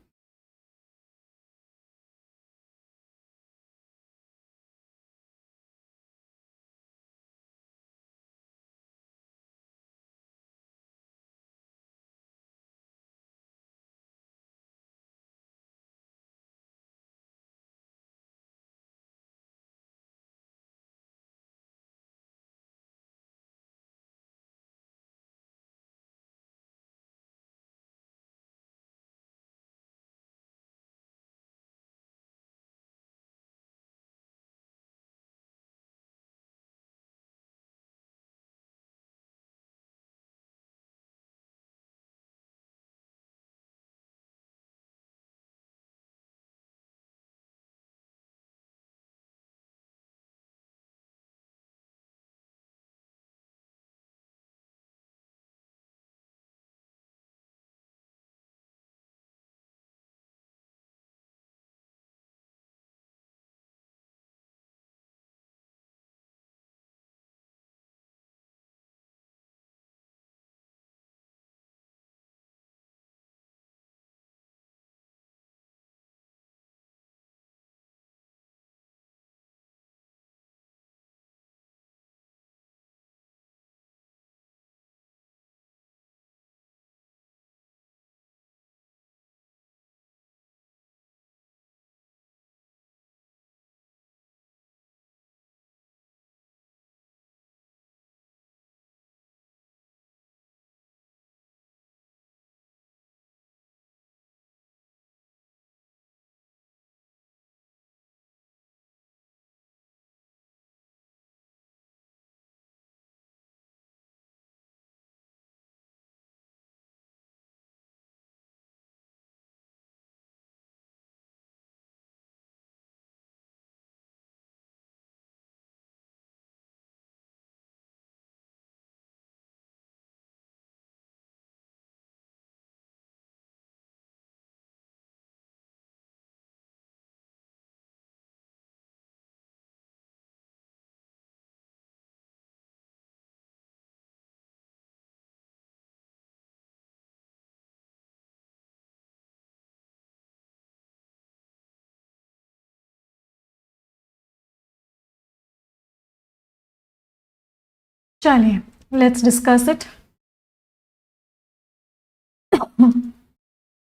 चलिए, let's discuss it.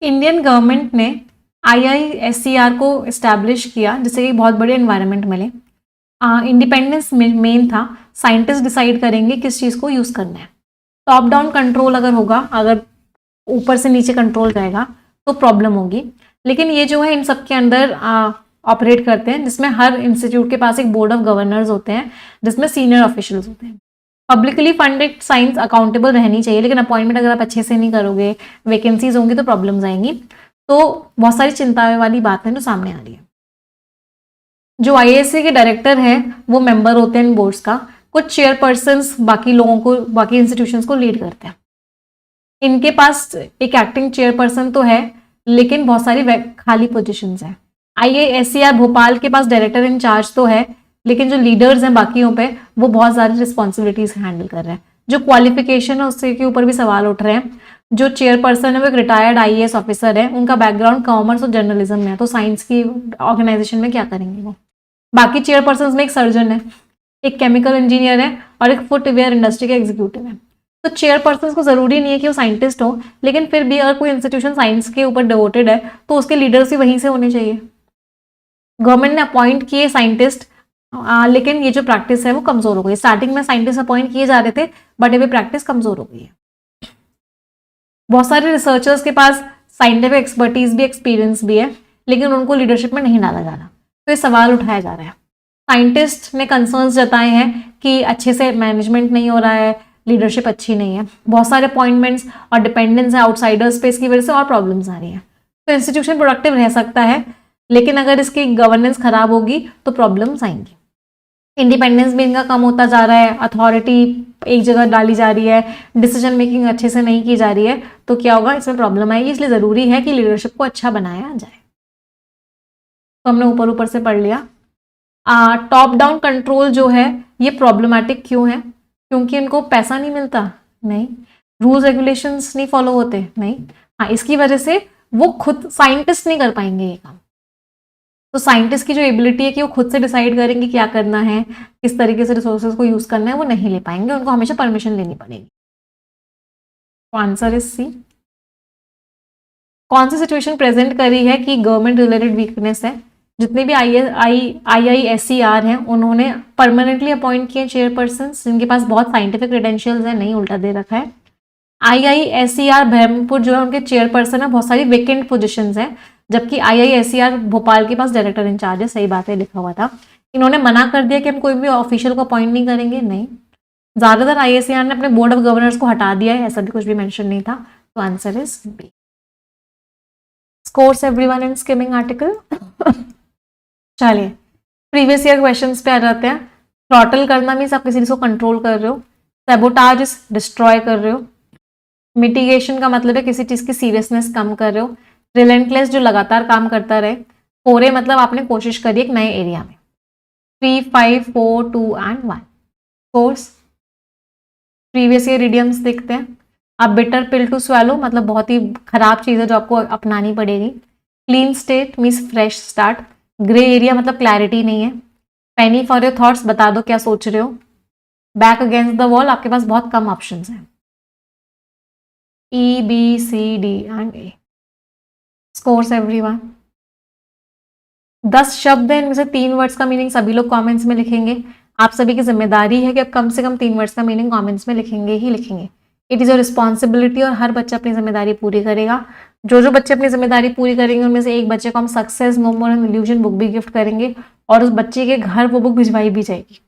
Indian government ने IISER को इस्टेब्लिश किया जिससे कि बहुत बड़ी एनवायरनमेंट मिले। इंडिपेंडेंस मेन था, साइंटिस्ट डिसाइड करेंगे किस चीज़ को यूज़ करना है। टॉप डाउन कंट्रोल अगर होगा, अगर ऊपर से नीचे कंट्रोल जाएगा तो प्रॉब्लम होगी। लेकिन ये जो है इन सब के अंडर ऑपरेट करते हैं, जिसमें हर इंस्टीट्यूट के पास एक बोर्ड ऑफ गवर्नर्स होते हैं जिसमें सीनियर ऑफिशियल्स होते हैं। पब्लिकली फंडेड साइंस अकाउंटेबल रहनी चाहिए, लेकिन अपॉइंटमेंट अगर आप अच्छे से नहीं करोगे, वैकेंसीज होंगी तो प्रॉब्लम्स आएंगी। तो बहुत सारी चिंता वाली बातें जो सामने आ रही है। जो IISc के डायरेक्टर है वो मेंबर होते हैं इन बोर्ड्स का, कुछ चेयरपर्सन्स बाकी लोगों को, बाकी इंस्टीट्यूशंस को लीड करते हैं। इनके पास एक एक्टिंग चेयरपर्सन तो है, लेकिन बहुत सारी खाली पोजीशंस हैं। IISER भोपाल के पास डायरेक्टर इंचार्ज तो है, लेकिन जो लीडर्स हैं बाकियों पे, वो बहुत सारी रिस्पॉन्सिबिलिटीज हैंडल कर रहे हैं। जो क्वालिफिकेशन है उसके के ऊपर भी सवाल उठ रहे हैं। जो चेयरपर्सन है वो एक रिटायर्ड IAS ऑफिसर है, उनका बैकग्राउंड कॉमर्स और जर्नलिज्म में है, तो साइंस की ऑर्गेनाइजेशन में क्या करेंगे वो। बाकी चेयरपर्सन में एक सर्जन है, एक केमिकल इंजीनियर है और एक फुटवेयर इंडस्ट्री के एग्जीक्यूटिव है। तो चेयरपर्सन को जरूरी नहीं है कि वो साइंटिस्ट हो, लेकिन फिर भी अगर कोई इंस्टीट्यूशन साइंस के ऊपर डिवोटेड है तो उसके लीडर्स भी वहीं से होने चाहिए। गवर्नमेंट ने अपॉइंट किए साइंटिस्ट, लेकिन ये जो प्रैक्टिस है वो कमजोर हो गई। स्टार्टिंग में साइंटिस्ट अपॉइंट किए जा रहे थे, बट अभी प्रैक्टिस कमजोर हो गई है। बहुत सारे रिसर्चर्स के पास साइंटिफिक एक्सपर्टीज भी, एक्सपीरियंस भी है, लेकिन उनको लीडरशिप में नहीं डाला जा रहा। तो ये सवाल उठाया जा रहा है। साइंटिस्ट ने कंसर्न्स जताए हैं कि अच्छे से मैनेजमेंट नहीं हो रहा है, लीडरशिप अच्छी नहीं है, बहुत सारे अपॉइंटमेंट्स और डिपेंडेंस है आउटसाइडर्स पे, इसकी वजह से और प्रॉब्लम्स आ रही हैं। तो इंस्टीट्यूशन प्रोडक्टिव रह सकता है, लेकिन अगर इसकी गवर्नेंस खराब होगी तो प्रॉब्लम्स आएंगी। इंडिपेंडेंस भी इनका कम होता जा रहा है, अथॉरिटी एक जगह डाली जा रही है, डिसीजन मेकिंग अच्छे से नहीं की जा रही है, तो क्या होगा, इसमें प्रॉब्लम आएगी। इसलिए जरूरी है कि लीडरशिप को अच्छा बनाया जाए। तो हमने ऊपर ऊपर से पढ़ लिया। टॉप डाउन कंट्रोल जो है ये प्रॉब्लमैटिक क्यों है? क्योंकि इनको पैसा नहीं मिलता? नहीं। रूल्स रेगुलेशंस नहीं फॉलो होते? नहीं। हाँ, इसकी वजह से वो खुद साइंटिस्ट नहीं कर पाएंगे ये काम। तो साइंटिस्ट की जो एबिलिटी है कि वो खुद से डिसाइड करेंगे क्या करना है, किस तरीके से रिसोर्सेज को यूज करना है, वो नहीं ले पाएंगे, उनको हमेशा परमिशन लेनी पड़ेगी। तो आंसर इज सी। कौन सी सिचुएशन प्रेजेंट करी है कि गवर्नमेंट रिलेटेड वीकनेस है? जितने भी IISER हैं उन्होंने परमानेंटली अपॉइंट किए चेयरपर्सन जिनके पास बहुत साइंटिफिक क्रेडेंशियल्स हैं, नहीं उल्टा दे रखा है। IISER ब्रह्मपुर जो है उनके चेयरपर्सन है, बहुत सारी वेकेंट पोजीशंस हैं, जबकि IISER भोपाल के पास डायरेक्टर इंचार्ज है, सही बात है, लिखा हुआ था। इन्होंने मना कर दिया कि हम कोई भी ऑफिशियल को अपॉइंट नहीं करेंगे, नहीं। ज्यादातर IISER ने अपने बोर्ड ऑफ गवर्नर्स को हटा दिया है, ऐसा भी कुछ भी मेंशन नहीं था। तो answer is B. Scores everyone in skimming article. चलिए प्रीवियस ईयर क्वेश्चंस पे आ जाते हैं। थ्रॉटल करना मीन्स आप किसी चीज को कंट्रोल कर रहे हो। सैबोटाज इज डिस्ट्रॉय कर रहे हो। मिटिगेशन का मतलब है किसी चीज की सीरियसनेस कम कर रहे हो। रिलेंटलेस जो लगातार काम करता रहे। फोरे मतलब आपने कोशिश करी एक नए एरिया में। 3, 5, 4, 2 and 1। Course previous year idioms देखते हैं। अब बिटर पिल टू स्वेलो मतलब बहुत ही खराब चीज है जो आपको अपनानी पड़ेगी। Clean state means fresh start. Grey area मतलब क्लैरिटी नहीं है। पेनी फॉर योर थॉट्स बता दो क्या सोच रहे हो। बैक अगेंस्ट द वॉल आपके पास बहुत कम ऑप्शंस हैं। E, B, C, D and A। Scores everyone. 10 शब्द हैं, इनमें से 3 वर्ड्स का मीनिंग सभी लोग कमेंट्स में लिखेंगे। आप सभी की जिम्मेदारी है कि आप कम से कम 3 वर्ड्स का मीनिंग कमेंट्स में लिखेंगे ही लिखेंगे। इट इज़ योर रिस्पॉन्सिबिलिटी और हर बच्चा अपनी जिम्मेदारी पूरी करेगा। जो बच्चे अपनी जिम्मेदारी पूरी करेंगे उनमें से एक बच्चे को हम success no more an illusion book भी गिफ्ट करेंगे और उस बच्चे के घर वो बुक भिजवाई भी जाएगी।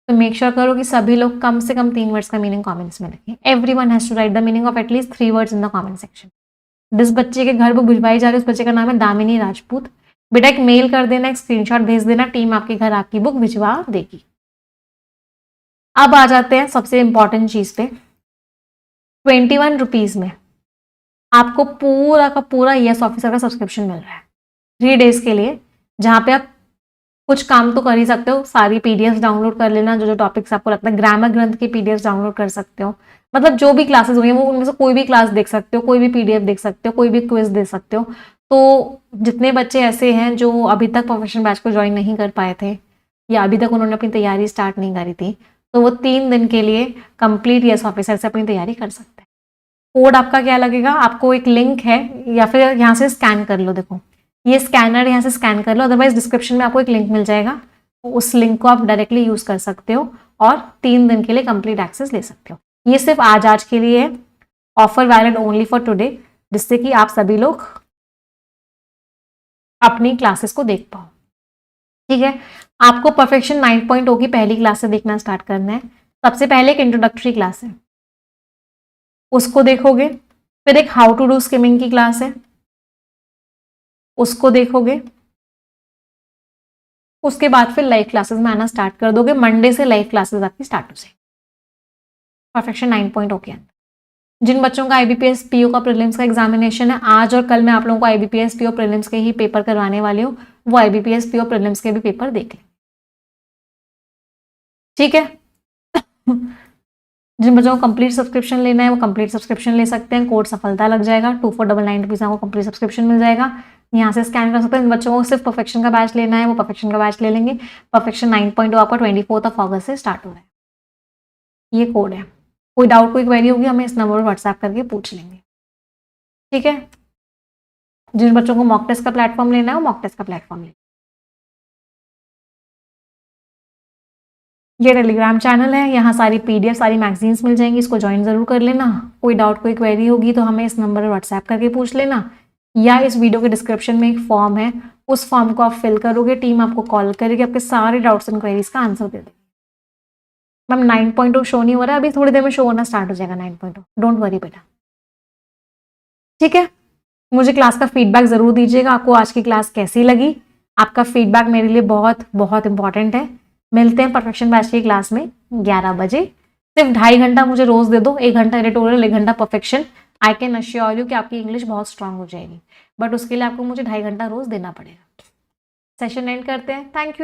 तो मेक श्योर करो कि सभी लोग कम से कम 3 वर्ड्स का मीनिंग कमेंट्स में लिखें। Everyone has to write the meaning of at least 3 words in the comment section. जिस बच्चे के घर बुक भिजवाई जा रही है उस बच्चे का नाम है दामिनी राजपूत। बेटा एक मेल कर देना, एक स्क्रीनशॉट भेज देना, टीम आपके घर आपकी बुक भिजवा देगी। अब आ जाते हैं सबसे इंपॉर्टेंट चीज पे। 21 रुपीज में आपको पूरा का पूरा यस ऑफिसर का सब्सक्रिप्शन मिल रहा है 3 डेज के लिए, जहां पे आप कुछ काम तो कर ही सकते हो। सारी पीडीएफ डाउनलोड कर लेना, जो टॉपिक्स आपको लगता है। ग्रामर ग्रंथ की पीडीएफ डाउनलोड कर सकते हो, मतलब जो भी क्लासेस हुई हैं वो उनमें से कोई भी क्लास देख सकते हो, कोई भी पीडीएफ देख सकते हो, कोई भी क्विज दे सकते हो। तो जितने बच्चे ऐसे हैं जो अभी तक प्रोफेशनल बैच को ज्वाइन नहीं कर पाए थे या अभी तक उन्होंने अपनी तैयारी स्टार्ट नहीं करी थी, तो वो 3 दिन के लिए कंप्लीट यस ऑफिसर से अपनी तैयारी कर सकते हैं। कोड आपका क्या लगेगा, आपको एक लिंक है या फिर यहाँ से स्कैन कर लो। देखो ये स्कैनर यहाँ से स्कैन कर लो, अदरवाइज डिस्क्रिप्शन में आपको एक लिंक मिल जाएगा, उस लिंक को आप डायरेक्टली यूज कर सकते हो और 3 दिन के लिए कंप्लीट एक्सेस ले सकते हो। ये सिर्फ आज के लिए है, offer valid only for today, जिससे कि आप सभी लोग अपनी क्लासेस को देख पाओ। ठीक है, आपको परफेक्शन 9.0 की पहली क्लास से देखना स्टार्ट करना है। सबसे पहले एक इंट्रोडक्टरी क्लास है, उसको देखोगे। फिर एक हाउ टू डू स्किमिंग की क्लास है, उसको देखोगे। उसके बाद फिर लाइव क्लासेस में आना स्टार्ट कर दोगे। मंडे से लाइव क्लासेस आपकी स्टार्ट हो जाएगी परफेक्शन 9.0 के अंदर। जिन बच्चों का IBPS PO का प्रीलिम्स का एग्जामिनेशन है, आज और कल मैं आप लोगों को IBPS PO प्रीलिम्स के ही पेपर करवाने वाली हूँ, वो IBPS PO प्रीलिम्स के भी पेपर देख लें, ठीक है। जिन बच्चों को कंप्लीट सब्सक्रिप्शन लेना है वो कंप्लीट सब्सक्रिप्शन ले सकते हैं, कोड सफलता लग जाएगा, 2499 रुपीज़ आपको कंप्लीट सब्सक्रिप्शन मिल जाएगा, यहाँ से स्कैन कर सकते हैं। जिन बच्चों को सिर्फ परफेक्शन का बैच लेना है वो परफेक्शन का बैच ले लेंगे। परफेक्शन 9.0 आपका 24 अगस्त से स्टार्ट हो रहा है, ये कोड है। कोई डाउट कोई क्वेरी होगी हमें इस नंबर पर व्हाट्सएप करके पूछ लेंगे, ठीक है। जिन बच्चों को मॉक टेस्ट का प्लेटफॉर्म लेना है वो मॉक टेस्ट का प्लेटफॉर्म ले। ये टेलीग्राम चैनल है, यहाँ सारी PDF सारी मैगजीन्स मिल जाएंगी, इसको ज्वाइन जरूर कर लेना। कोई डाउट कोई क्वेरी होगी तो हमें इस नंबर पर व्हाट्सएप करके पूछ लेना, या इस वीडियो के डिस्क्रिप्शन में एक फॉर्म है, उस फॉर्म को आप फिल करोगे, टीम आपको कॉल करेगी, आपके सारे डाउट्स एंड क्वेरीज का आंसर दे देगी। मैम 9.0 शो नहीं हो रहा है, अभी थोड़ी देर में शो होना स्टार्ट हो जाएगा 9.0, डोंट वरी बेटा, ठीक है। मुझे क्लास का फीडबैक जरूर दीजिएगा, आपको आज की क्लास कैसी लगी। आपका फीडबैक मेरे लिए बहुत बहुत इंपॉर्टेंट है। मिलते हैं परफेक्शन बैच की क्लास में 11 बजे। सिर्फ 2.5 घंटा मुझे रोज दे दो, 1 घंटा एडिटोरियल, 1 घंटा perfection. I can assure you कि आपकी इंग्लिश बहुत स्ट्रांग हो जाएगी, बट उसके लिए आपको मुझे 2.5 घंटा रोज देना पड़ेगा। सेशन एंड करते हैं, थैंक यू।